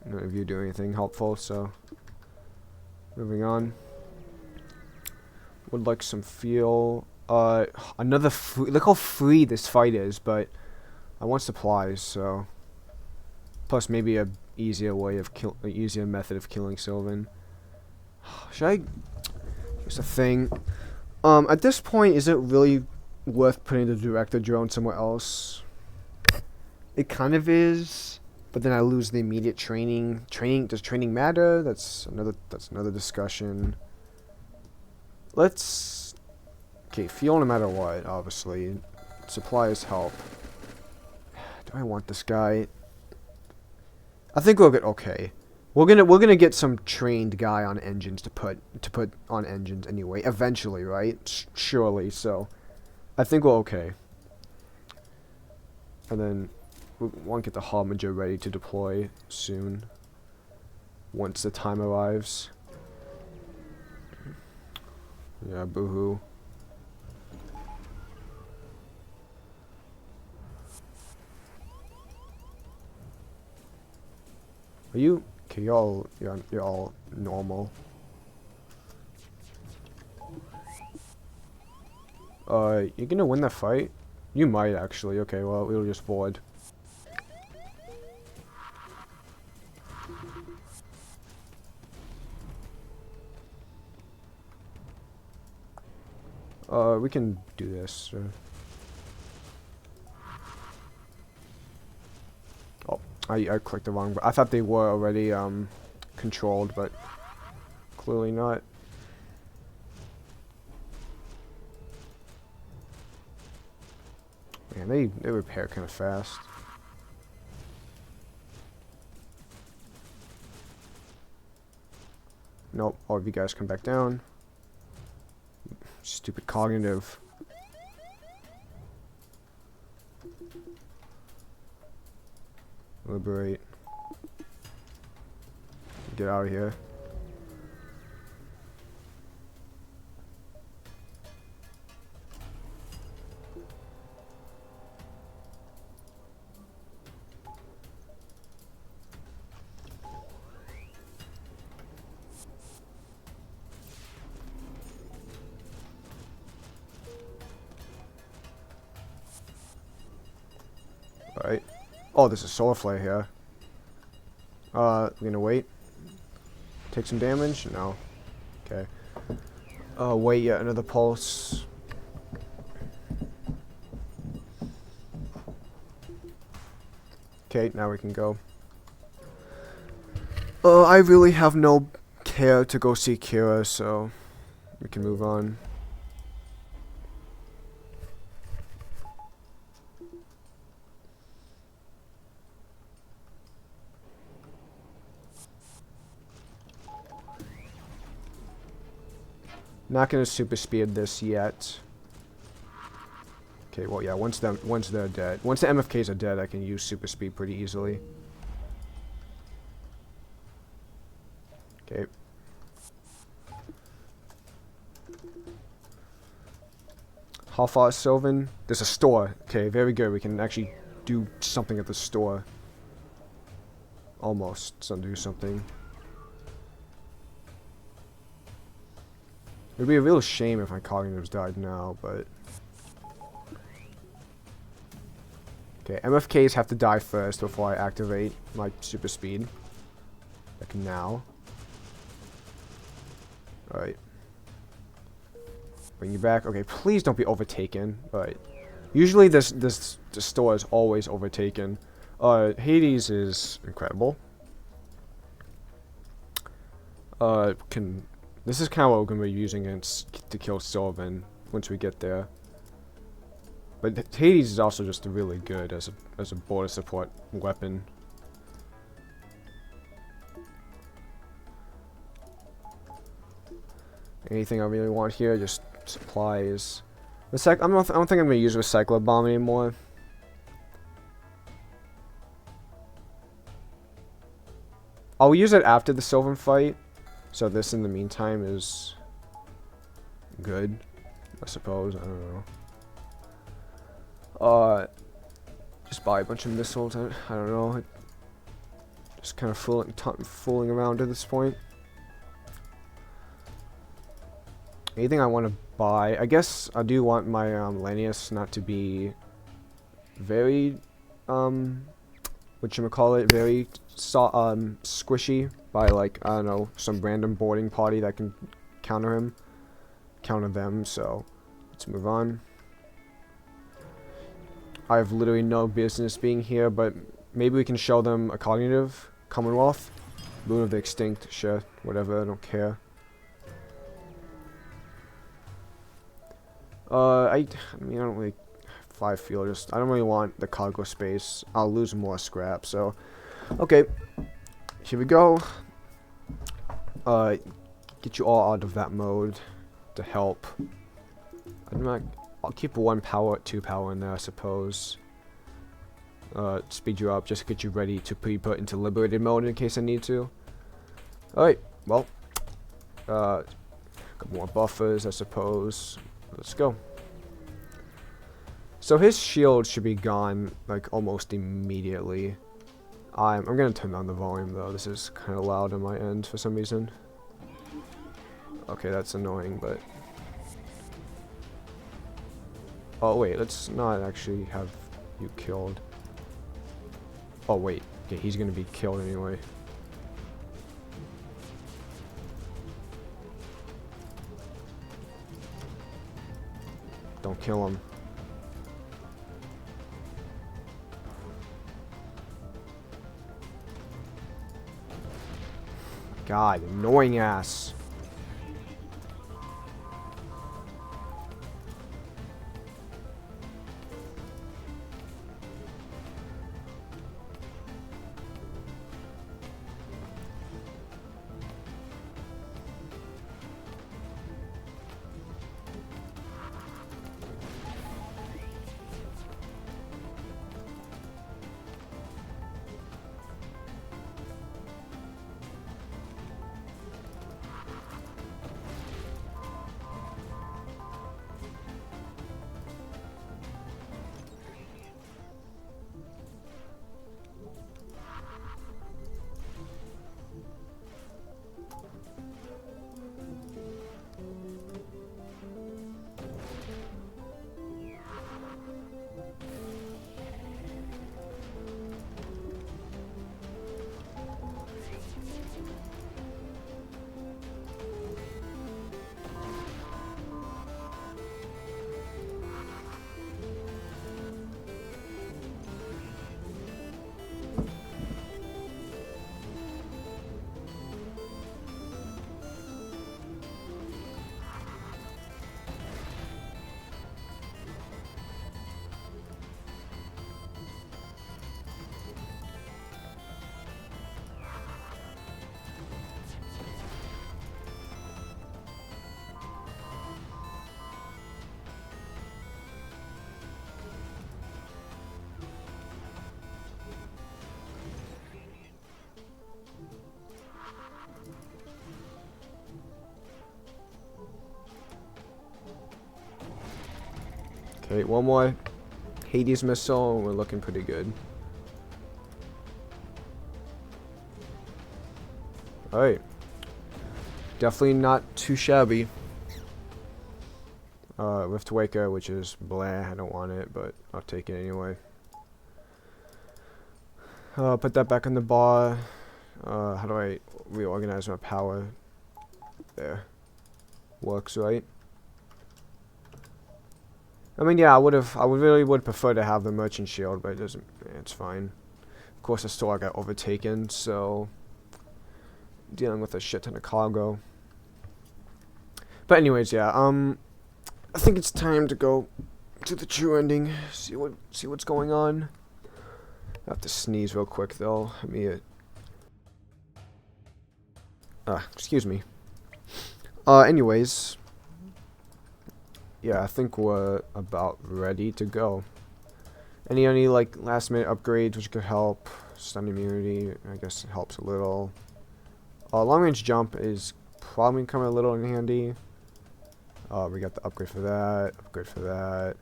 None of you do anything helpful, so moving on. Would like some fuel. Another free. Look how free this fight is, but I want supplies, so. Plus, maybe a easier method of killing Sylvan. Should I? Here's the thing. At this point, is it really worth putting the director drone somewhere else? It kind of is. But then I lose the immediate training. Does training matter? That's another discussion. Let's... Okay, fuel no matter what, obviously. Supplies help. Do I want this guy? I think we'll get okay. We're gonna get some trained guy on engines to put on engines anyway. Eventually, right? Surely. So, I think we're okay. And then we want to get the Harbinger ready to deploy soon. Once the time arrives. Yeah, boohoo. Are you... Okay, you're all normal. You're gonna win the fight? You might actually. Okay, well, we'll just void. We can do this. Oh, I clicked the wrong button. I thought they were already controlled, but clearly not. Man, they repair kind of fast. Nope, all of you guys come back down. Stupid cognitive. Liberate. Get out of here. Alright. Oh, there's a solar flare here. We're gonna wait. Take some damage? No. Okay. Wait yet another pulse. Okay, now we can go. I really have no care to go see Kira, so we can move on. Not gonna super speed this yet. Okay, well yeah, once they're dead. Once the MFKs are dead, I can use super speed pretty easily. Okay. How far is Sylvan? There's a store. Okay, very good. We can actually do something at the store. Almost. So do something. It would be a real shame if my cognitives died now, but... Okay, MFKs have to die first before I activate my super speed. Like now. Alright. Bring you back. Okay, please don't be overtaken. Alright. Usually this store is always overtaken. Hades is incredible. This is kind of what we're going to be using to kill Sylvan once we get there. But Hades is also just really good as a border support weapon. Anything I really want here, just supplies. I don't think I'm going to use a recycler bomb anymore. I'll use it after the Sylvan fight. So this, in the meantime, is good, I suppose. I don't know. Just buy a bunch of missiles. I don't know. Just kind of fooling around at this point. Anything I want to buy? I guess I do want my Lanius not to be very whatchamacallit, very squishy by, like, I don't know, some random boarding party that can counter them, so let's move on. I have literally no business being here, but maybe we can show them a cognitive. Commonwealth. Moon of the Extinct, sure, whatever, I don't care. I mean, I don't really fly fuel, I don't really want the cargo space. I'll lose more scrap, so okay. Here we go. Get you all out of that mode to help. I'll keep 1 power, 2 power in there, I suppose. Speed you up, just to get you ready to be put into liberated mode in case I need to. Alright, well. Got more buffers, I suppose. Let's go. So his shield should be gone, like, almost immediately. I'm gonna turn down the volume, though. This is kind of loud on my end for some reason. Okay, that's annoying, but... Oh, wait, let's not actually have you killed. Oh, wait. Okay, he's gonna be killed anyway. Don't kill him. God, annoying ass. Okay, one more Hades missile, and we're looking pretty good. Alright. Definitely not too shabby. Rift Waker, which is blah, I don't want it, but I'll take it anyway. Put that back in the bar. How do I reorganize my power? There. Works, right? I mean, yeah, I really would prefer to have the merchant shield, but it doesn't, it's fine. Of course, the store got overtaken, so dealing with a shit ton of cargo. But anyways, yeah, I think it's time to go to the true ending. See what's going on. I have to sneeze real quick though. Let me. Excuse me. Anyways. Yeah, I think we're about ready to go. Any like last minute upgrades which could help? Stun immunity, I guess it helps a little. Long range jump is probably coming a little in handy. We got the upgrade for that. Upgrade for that.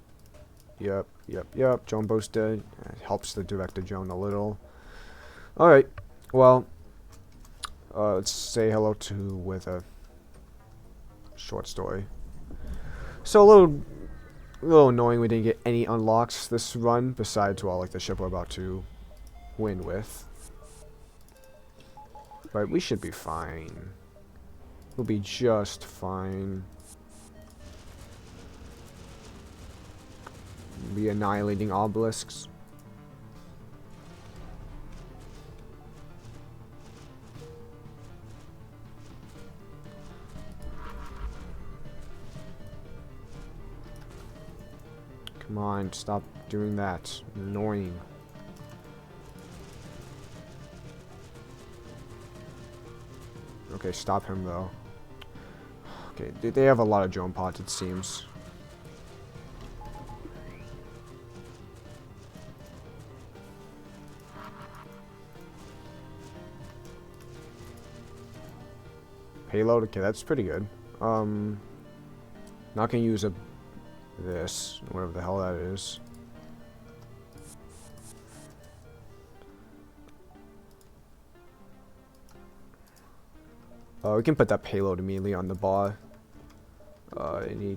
Yep. Drone booster. It helps the director drone a little. Alright. Well, let's say hello to with a short story. So a little annoying we didn't get any unlocks this run, besides, well, like the ship we're about to win with. But we should be fine. We'll be just fine. Be annihilating obelisks. Come on, stop doing that. Annoying. Okay, stop him though. Okay, they have a lot of drone pods, it seems. Payload, okay, that's pretty good. Not gonna use this, whatever the hell that is. We can put that payload immediately on the bar. Here we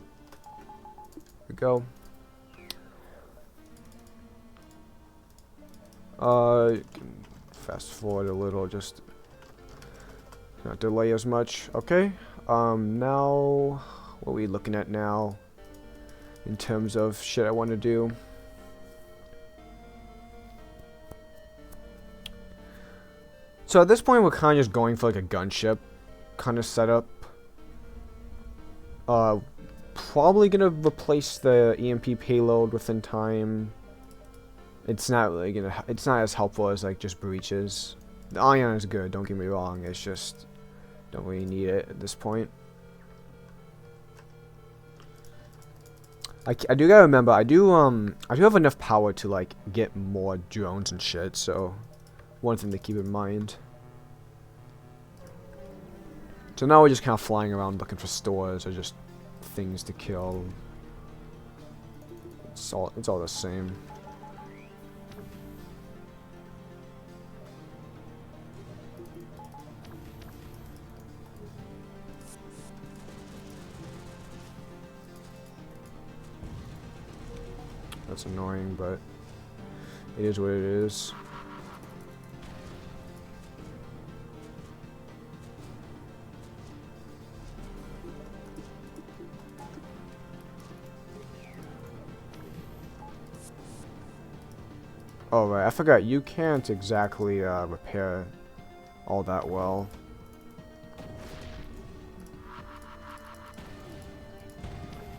go. Fast forward a little, just not delay as much. Okay. Now, what are we looking at now? In terms of shit I want to do. So at this point, we're kind of just going for like a gunship kind of setup. Probably gonna replace the EMP payload within time. It's not really gonna. It's not as helpful as like just breaches. The ion is good. Don't get me wrong. It's just don't really need it at this point. I do gotta remember. I do have enough power to like get more drones and shit. So one thing to keep in mind. So now we're just kind of flying around looking for stores or just things to kill. It's all the same. That's annoying, but it is what it is. Oh right, I forgot, you can't exactly repair all that well.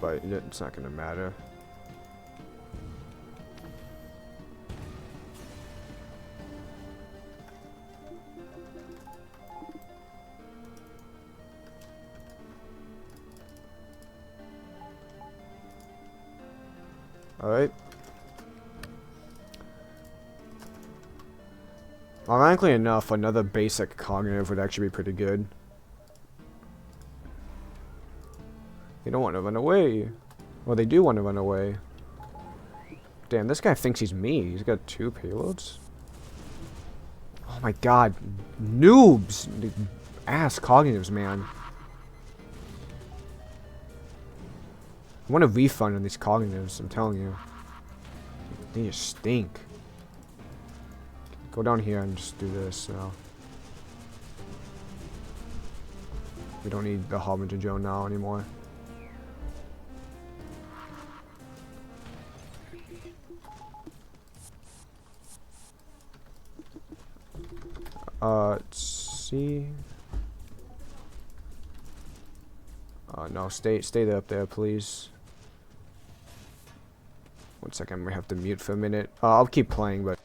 But it's not gonna matter. Alright. Ironically enough, another basic cognitive would actually be pretty good. They don't want to run away. Well, they do want to run away. Damn, this guy thinks he's me. He's got 2 payloads. Oh my god. Noobs! Ass cognitives, man. I want a refund on these cognitives, I'm telling you. They just stink. Go down here and just do this now. We don't need the Harbinger drone now anymore. Let's see. No, stay up there, please. 1 second, we have to mute for a minute. I'll keep playing, but.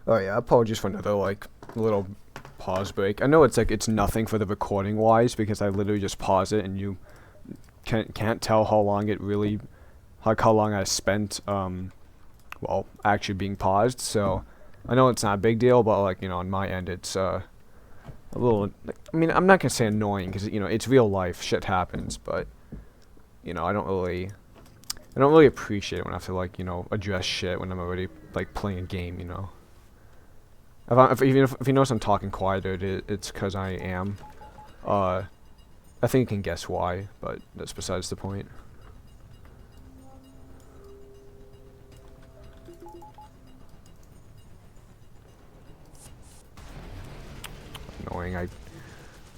Oh yeah, apologies for another like little pause break. I know it's like it's nothing for the recording wise because I literally just pause it and you can't tell how long it really like how long I spent well actually being paused. So I know it's not a big deal, but like you know on my end it's a little. I mean I'm not gonna say annoying because you know it's real life, shit happens, but you know I don't really appreciate it when I have to like you know address shit when I'm already like playing a game, you know. If you notice I'm talking quieter, it's because I am. I think you can guess why, but that's besides the point. Annoying.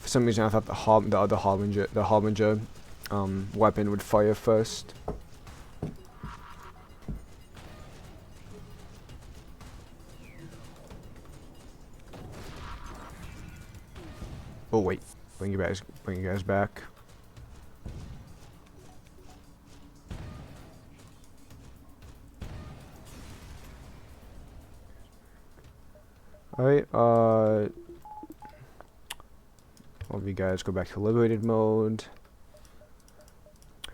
For some reason I thought the other Harbinger weapon would fire first. Oh wait, bring you guys back. Alright, all of you guys go back to liberated mode.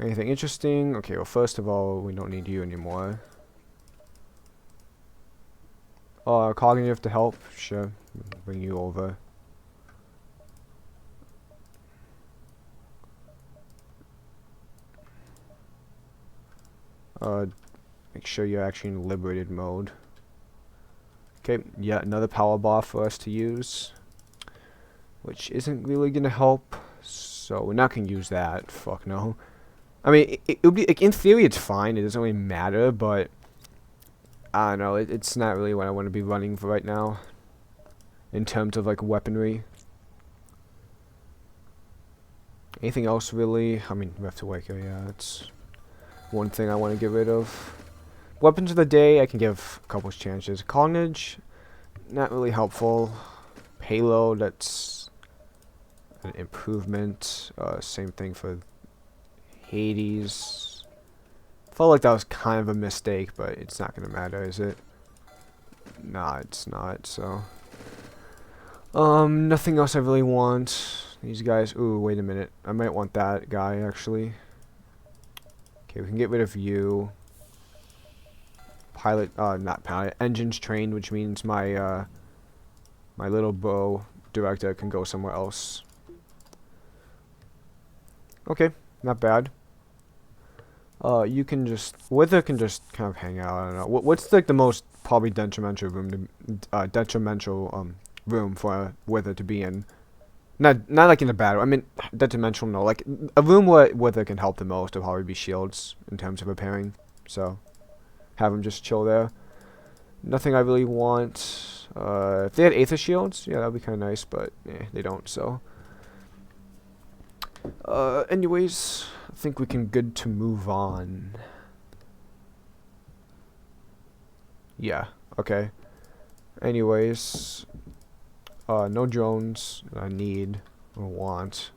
Anything interesting? Okay, well first of all, we don't need you anymore. Cognitive to help? Sure, bring you over. Make sure you're actually in liberated mode. Okay, yeah, another power bar for us to use, which isn't really gonna help, so we're not gonna use that. Fuck no. I mean, it would be like, in theory it's fine. It doesn't really matter, but I don't know. It's not really what I want to be running for right now, in terms of like weaponry. Anything else really? I mean, we have to wake her. Yeah, it's one thing I want to get rid of. Weapons of the day, I can give a couple chances. Carnage, not really helpful. Payload, that's an improvement. Same thing for Hades. Felt like that was kind of a mistake, but it's not gonna matter, is it? Nah, it's not. So, nothing else I really want. These guys. Ooh, wait a minute. I might want that guy actually. Okay, we can get rid of you. Pilot, not pilot, engines trained, which means my, my little bow director can go somewhere else. Okay, not bad. You can just, Wither can just kind of hang out, I don't know. What's like the most probably detrimental room to, room for a Wither to be in? Not like in a battle, I mean, detrimental, no, like, a room where Wither can help the most would probably be shields, in terms of repairing, so have him just chill there. Nothing I really want. If they had Aether Shields, yeah, that'd be kind of nice, but they don't, so. Anyways, I think we can good to move on. Yeah, okay. Anyways, no drones I need or want.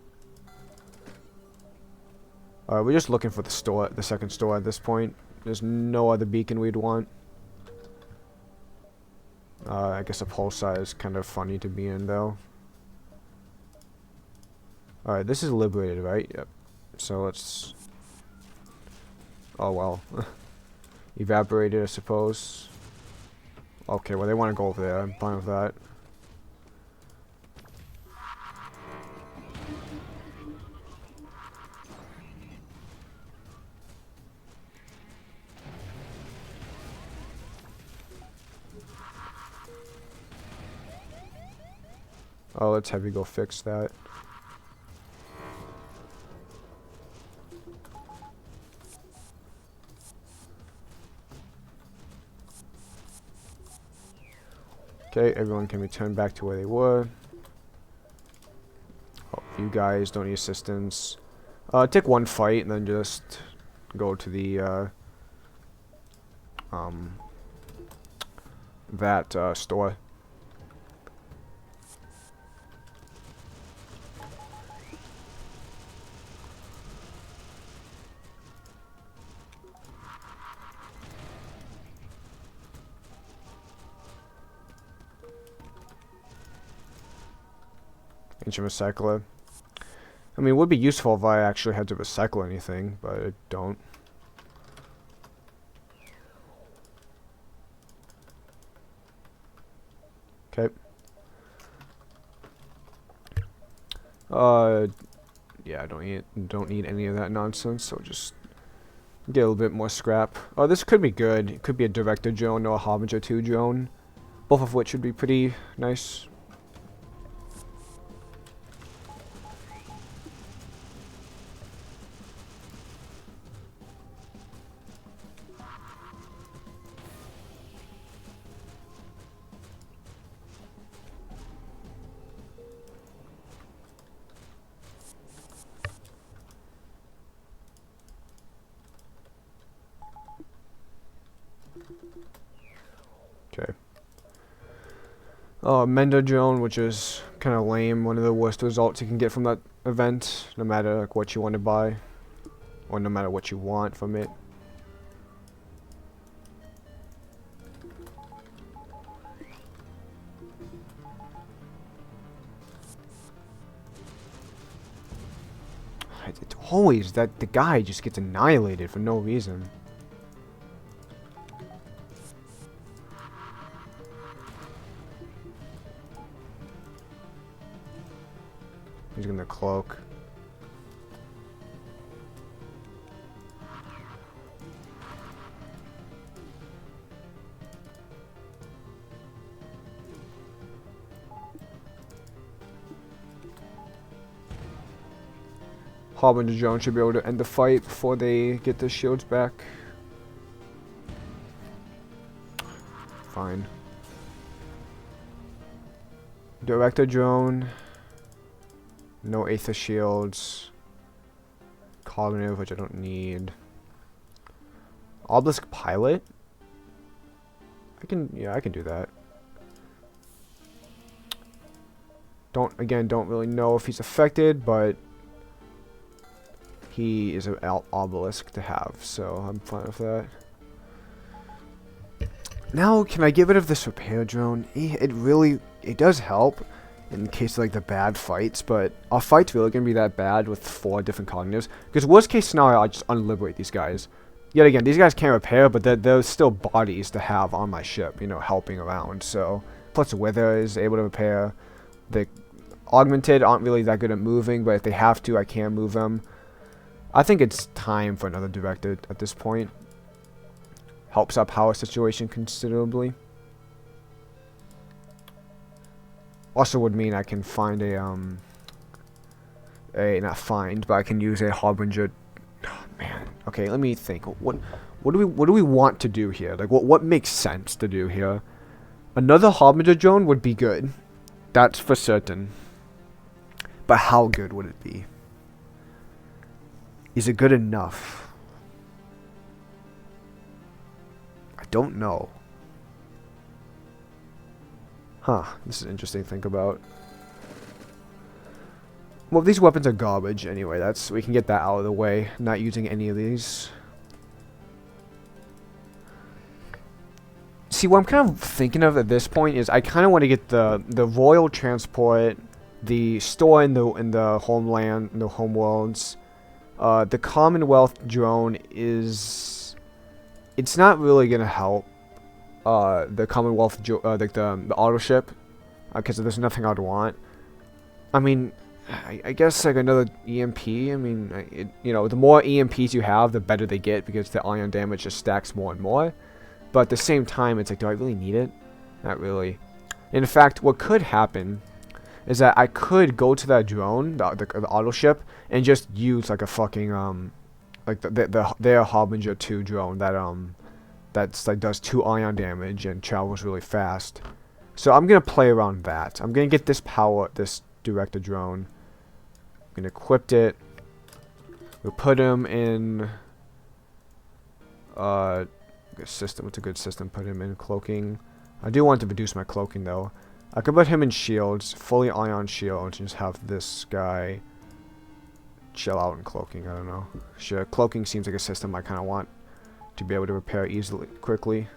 We're just looking for the store, the second store at this point. There's no other beacon we'd want. I guess a pulsar is kind of funny to be in, though. Alright, this is liberated, right? Yep. So let's... Oh, well. Evaporated, I suppose. Okay, well, they want to go over there. I'm fine with that. Oh, let's have you go fix that. Okay, everyone can return back to where they were. Oh, you guys don't need assistance. Take one fight and then just go to the store. Ancient recycler. I mean, it would be useful if I actually had to recycle anything, but I don't. Okay. Yeah, I don't need any of that nonsense, so just get a little bit more scrap. Oh, this could be good. It could be a Director drone or a Harbinger 2 drone, both of which would be pretty nice. Okay. Mender drone, which is kind of lame. One of the worst results you can get from that event, no matter like what you want to buy, or no matter what you want from it. It's always that the guy just gets annihilated for no reason. He's gonna cloak. Harbinger drone should be able to end the fight before they get their shields back. Fine. Director drone. No Aether shields. Cognitive, which I don't need. Obelisk pilot? I can do that. Don't really know if he's affected, but he is an obelisk to have, so I'm fine with that. Now, can I get rid of this repair drone? It does help in case of like the bad fights, but our fight's really gonna be that bad with 4 different cognitives. Because worst case scenario, I'll just unliberate these guys. Yet again, these guys can't repair, but they're still bodies to have on my ship, you know, helping around. So plus Wither is able to repair. The augmented aren't really that good at moving, but if they have to, I can move them. I think it's time for another director at this point. Helps our power situation considerably. Also would mean I can find not find, but I can use a Harbinger. Oh, man. Okay. Okay, let me think. What do we want to do here? Like, what makes sense to do here? Another Harbinger drone would be good. That's for certain. But how good would it be? Is it good enough? I don't know. Huh, this is interesting to think about. Well, these weapons are garbage anyway. We can get that out of the way. Not using any of these. See, what I'm kind of thinking of at this point is I kind of want to get the royal transport, the store in the homeland, in the homeworlds. The Commonwealth drone is, it's not really gonna help. The Commonwealth, like the auto ship, because there's nothing I'd want. I mean, I guess like another EMP. I mean, you know, the more EMPs you have, the better they get because the ion damage just stacks more and more. But at the same time, it's like, do I really need it? Not really. In fact, what could happen is that I could go to that drone, the auto ship, and just use like a fucking like their Harbinger 2 drone that's like does 2 ion damage and travels really fast. So I'm gonna play around that. I'm gonna get this director drone. I'm gonna equip it. We'll put him in a system. What's a good system? Put him in cloaking. I do want to reduce my cloaking though. I could put him in shields, fully ion shields, and just have this guy chill out in cloaking. I don't know. Sure, cloaking seems like a system I kind of want to be able to repair easily, quickly.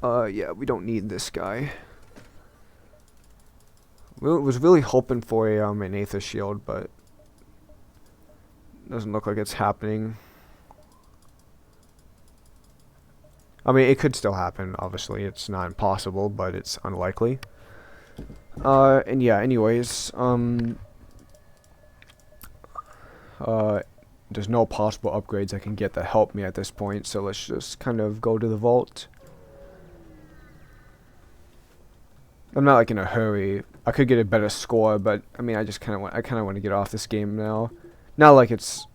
Yeah, we don't need this guy. Was really hoping for an Aether shield, but doesn't look like it's happening. I mean, it could still happen. Obviously, it's not impossible, but it's unlikely. And yeah. Anyways, there's no possible upgrades I can get that help me at this point, so let's just kind of go to the vault. I'm not like in a hurry. I could get a better score, but I mean, I kind of want to get off this game now. Not like it's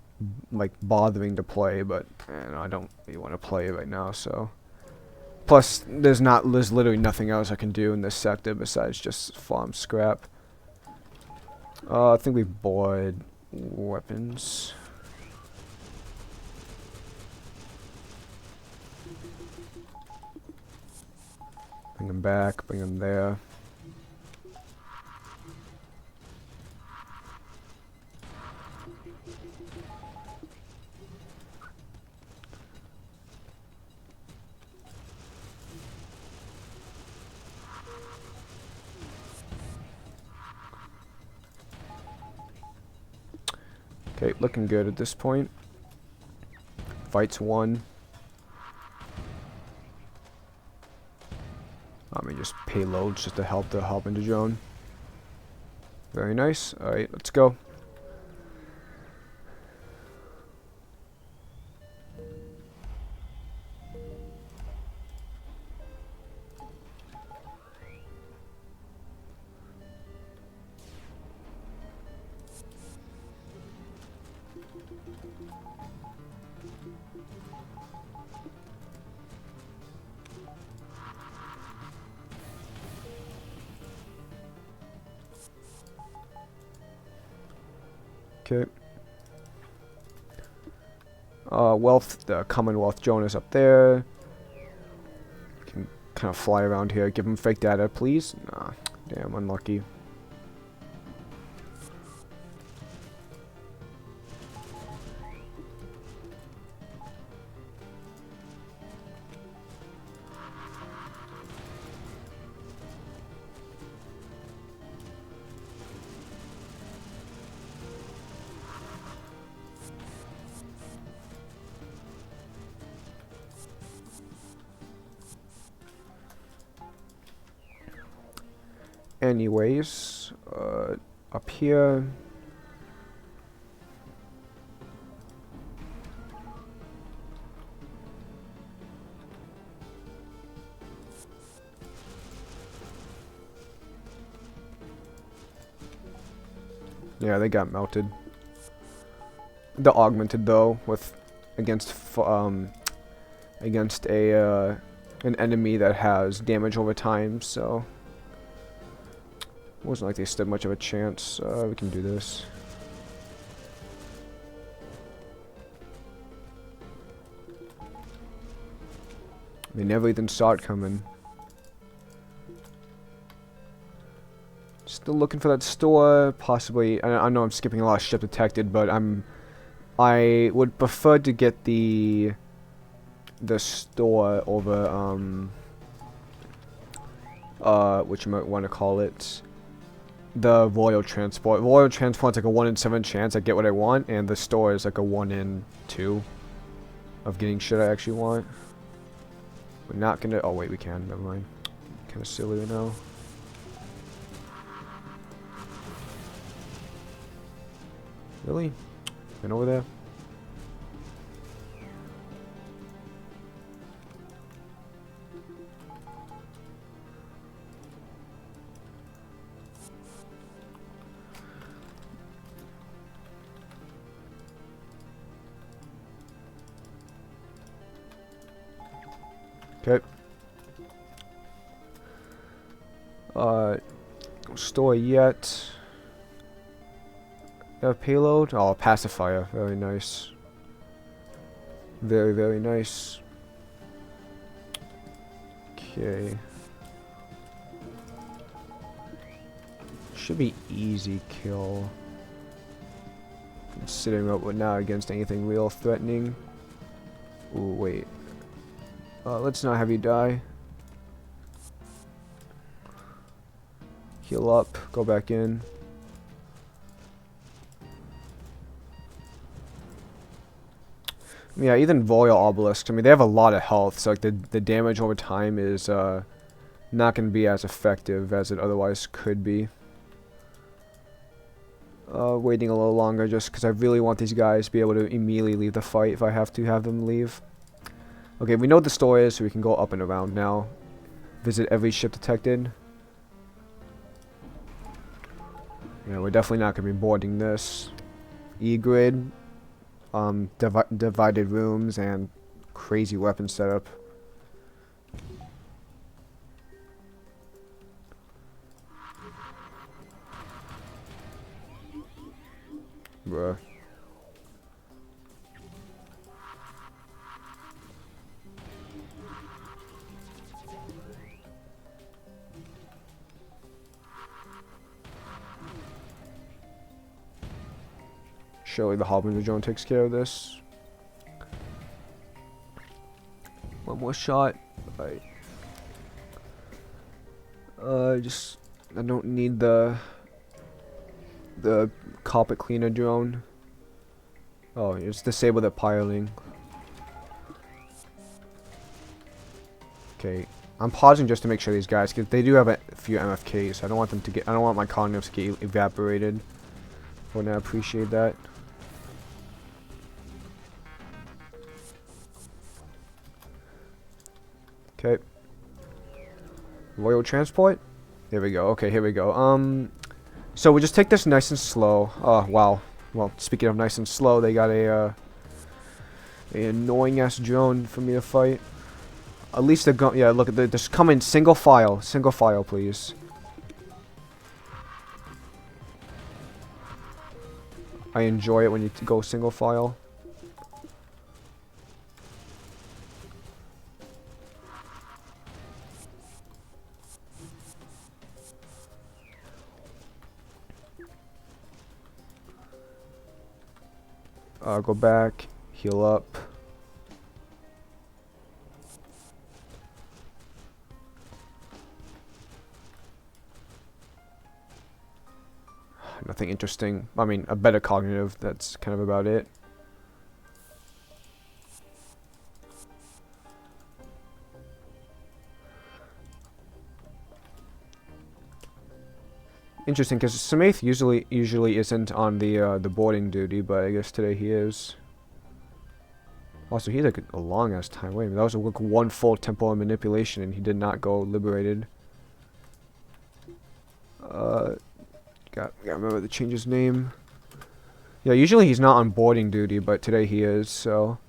like bothering to play, but you know, I don't really want to play right now. So, plus there's literally nothing else I can do in this sector besides just farm scrap. I think we bought weapons. Bring them back, bring them there. Okay, looking good at this point. Fight's won. I mean, just payloads just to help the Harbinger drone. Very nice. Alright, let's go. Okay. The Commonwealth drone is up there. Can kind of fly around here. Give him fake data, please. Nah, damn, unlucky. Anyways, up here. Yeah, they got melted. the augmented though, with against a an enemy that has damage over time. So it wasn't like they stood much of a chance. We can do this. They never even saw it coming. Still looking for that store. Possibly. I know I'm skipping a lot of ship detected, but I would prefer to get the store over what you might want to call it, the royal transport. Royal transport's like a 1 in 7 chance I get what I want, and the store is like a 1 in 2 of getting shit I actually want. We're not gonna. Oh wait, we can. Never mind. Kind of silly right now. Really? Been over there? Okay. Store yet. Payload? Oh, pacifier. Very nice. Very, very nice. Okay. Should be easy kill. Considering what we're not against anything real threatening. Ooh, wait. Let's not have you die. Heal up. Go back in. Yeah, even Royal Obelisk. I mean, they have a lot of health, so like the damage over time is not going to be as effective as it otherwise could be. Waiting a little longer just because I really want these guys to be able to immediately leave the fight if I have to have them leave. Okay, we know what the store is, so we can go up and around now. Visit every ship detected. Yeah, we're definitely not going to be boarding this. E-grid. Divided rooms and crazy weapon setup. Bruh. Surely the Harbinger drone takes care of this. One more shot. Right. Just I don't need the carpet cleaner drone. Oh, just disable the piling. Okay, I'm pausing just to make sure these guys, because they do have a few MFKs. I don't want them to get. I don't want my condoms to get evaporated. Wouldn't I appreciate that? Okay. Royal transport? There we go. Okay, here we go. So we just take this nice and slow. Oh, wow. Well, speaking of nice and slow, they got a annoying ass drone for me to fight. At least they're going. Yeah, look at the. Just come in single file. Single file, please. I enjoy it when you go single file. Go back, heal up. Nothing interesting. I mean, a better cognitive, that's kind of about it. Interesting, because Samaith usually isn't on the boarding duty, but I guess today he is. Also, he had like a long ass time. Wait a minute, that was like one full temporal manipulation, and he did not go liberated. Gotta remember to change his name. Yeah, usually he's not on boarding duty, but today he is, so...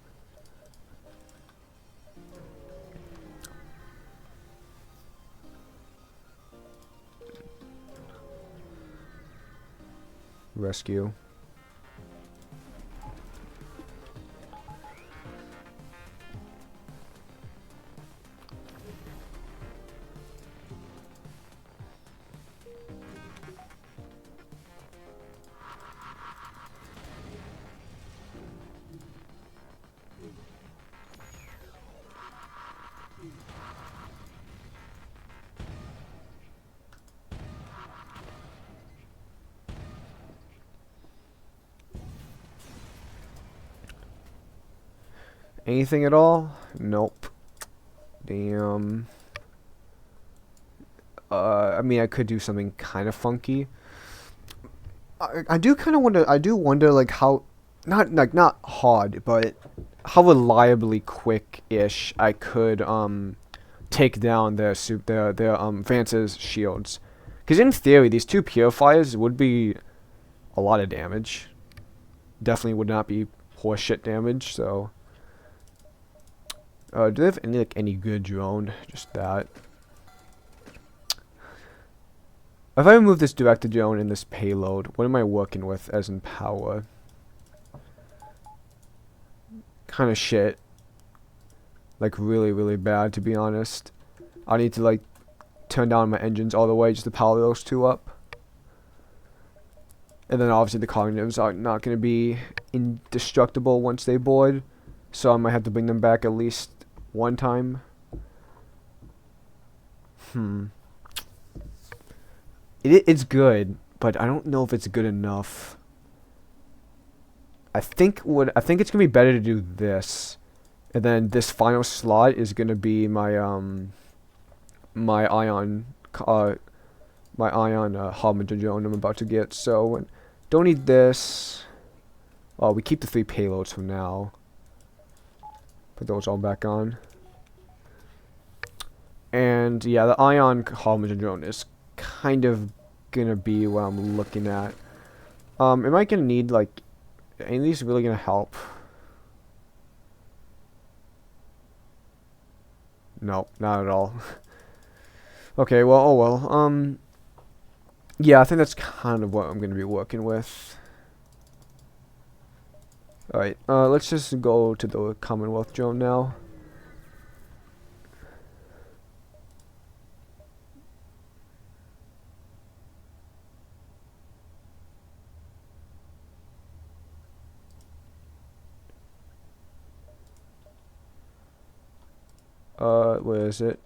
Rescue. Anything at all? Nope. Damn. I mean, I could do something kind of funky. I do kind of wonder. I do wonder, like, how, not hard, but how reliably quick-ish I could take down their Vance's shields. Because in theory, these two purifiers would be a lot of damage. Definitely would not be horseshit damage. So, do they have any good drone? Just that. If I remove this directed drone and this payload, what am I working with as in power? Kind of shit. Like really, really bad, to be honest. I need to like turn down my engines all the way just to power those two up. And then obviously the cognitives are not going to be indestructible once they board. So I might have to bring them back at least one time. It's good, but I don't know if it's good enough. I think it's gonna be better to do this, and then this final slot is gonna be my my ion harbinger drone I'm about to get. So don't need this. Oh, we keep the 3 payloads for now. Put those all back on. And yeah, the ion harbinger drone is kind of gonna be what I'm looking at. Am I gonna need like any of these really gonna help? No, not at all. Okay, well, oh well. Yeah, I think that's kind of what I'm gonna be working with. Alright, let's just go to the Commonwealth drone now. Where is it?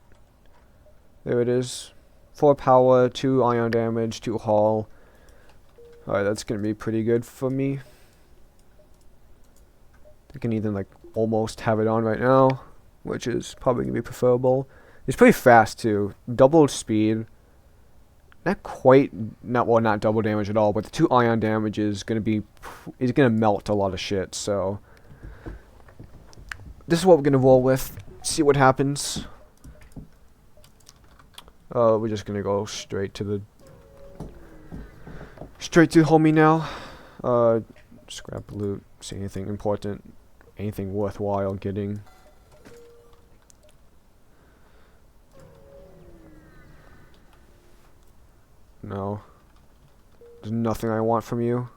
There it is. 4 power, 2 ion damage, 2 hull. Alright, that's gonna be pretty good for me. I can even like almost have it on right now, which is probably gonna be preferable. It's pretty fast too. Double speed. Not quite, not double damage at all, but the 2 ion damage is gonna melt a lot of shit, so this is what we're gonna roll with. See what happens. We're just gonna go straight to homie now. Scrap loot. See anything important, anything worthwhile getting. No. There's nothing I want from you.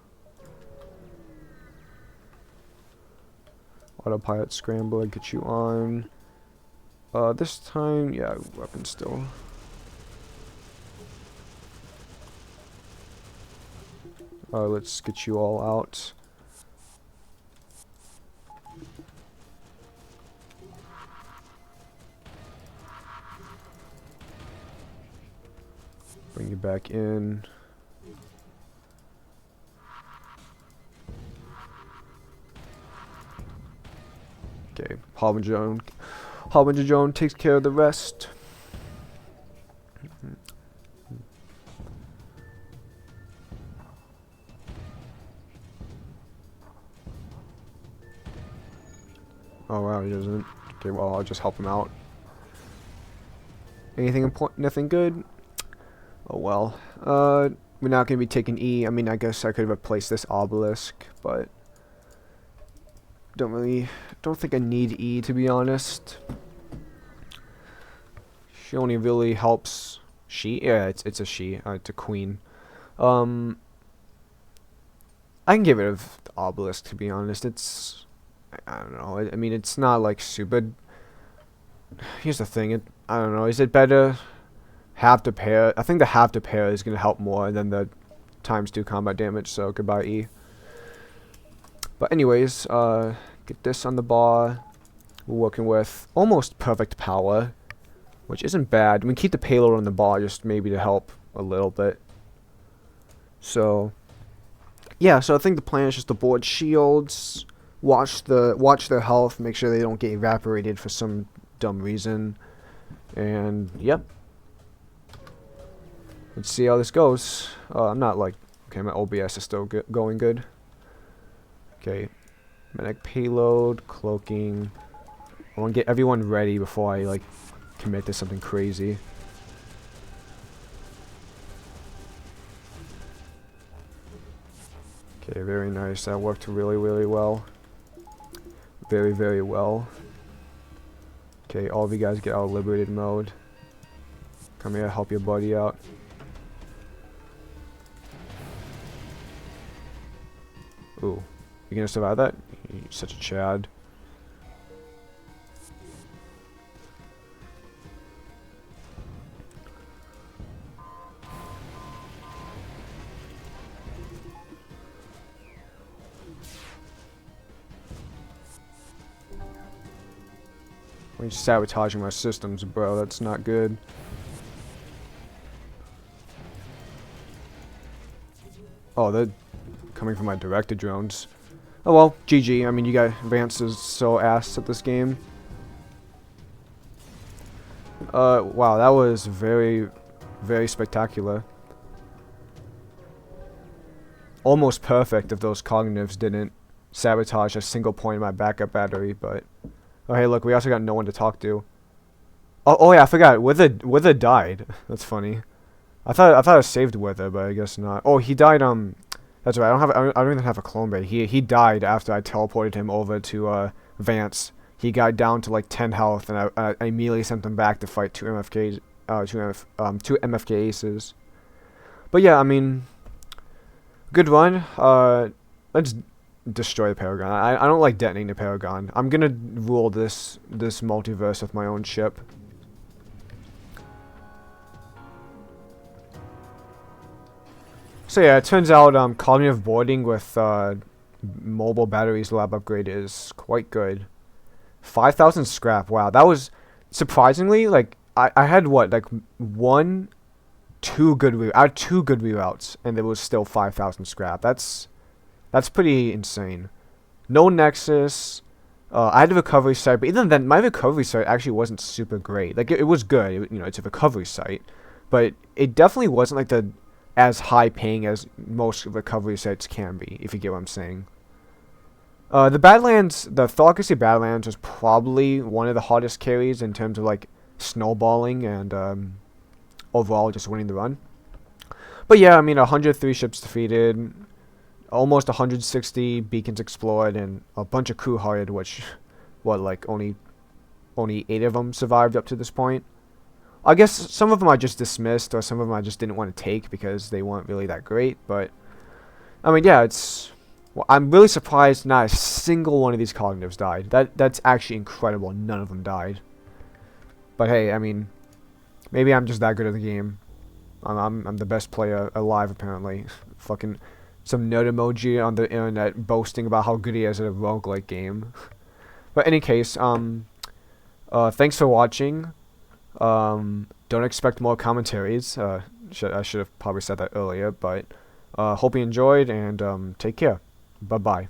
Autopilot scrambler, get you on. This time, yeah, weapon still. Let's get you all out. Bring you back in. Okay, Harbinger drone takes care of the rest. Oh wow, he doesn't. Okay, well I'll just help him out. Anything important? Nothing good? Oh well. We're not going to be taking E. I mean, I guess I could have replaced this Obelisk, but don't think I need E, to be honest. She only really helps yeah, it's a she. It's a queen. I can get rid of the Obelisk, to be honest. I don't know. I mean, it's not like super. Here's the thing. I don't know. Is it better half the pair? I think the half the pair is gonna help more than the ×2 combat damage. So goodbye E. But anyways, get this on the bar. We're working with almost perfect power, which isn't bad. We keep the payload on the bar just maybe to help a little bit. So yeah, so I think the plan is just to board shields, watch their health, make sure they don't get evaporated for some dumb reason, and yep. Let's see how this goes. I'm not like okay, my OBS is still going good. Okay, medic payload, cloaking. I want to get everyone ready before I like commit to something crazy. Okay, very nice. That worked really, really well. Very, very well. Okay, all of you guys get out of liberated mode. Come here, help your buddy out. Ooh, you gonna survive that? You're such a Chad. You're sabotaging my systems, bro. That's not good. Oh, they're coming from my directed drones. Oh well, GG. I mean, you got Vance is so ass at this game. Wow, that was very, very spectacular. Almost perfect if those cognitives didn't sabotage a single point in my backup battery, but... Oh hey, look, we also got no one to talk to. Oh yeah, I forgot. Wither died. That's funny. I thought I saved Wither, but I guess not. Oh, he died. That's right. I don't even have a clone bait. He died after I teleported him over to Vance. He got down to like 10 health, and I immediately sent him back to fight two MFK aces. But yeah, I mean, good run. Let's destroy the Paragon. I don't like detonating the Paragon. I'm gonna rule this multiverse with my own ship. So yeah, it turns out cognitive boarding with mobile batteries lab upgrade is quite good. 5,000 scrap. Wow, that was surprisingly like I had what like two good reroutes, and there was still 5,000 scrap. That's pretty insane. No Nexus. I had a recovery site, but even then, my recovery site actually wasn't super great. Like, it was good. It's a recovery site. But it definitely wasn't, like, as high-paying as most recovery sites can be, if you get what I'm saying. The Badlands, the Thalassy Badlands was probably one of the hottest carries in terms of, like, snowballing and overall just winning the run. But yeah, I mean, 103 ships defeated, almost 160 beacons explored, and a bunch of crew hired, which, what, like, only 8 of them survived up to this point. I guess some of them I just dismissed, or some of them I just didn't want to take because they weren't really that great, but, I mean, yeah, well, I'm really surprised not a single one of these cognitives died. That's actually incredible. None of them died. But hey, I mean, maybe I'm just that good at the game. I'm the best player alive, apparently. Fucking some nerd emoji on the internet boasting about how good he is at a roguelike game. But in any case, thanks for watching. Don't expect more commentaries. I should have probably said that earlier, but hope you enjoyed, and take care. Bye-bye.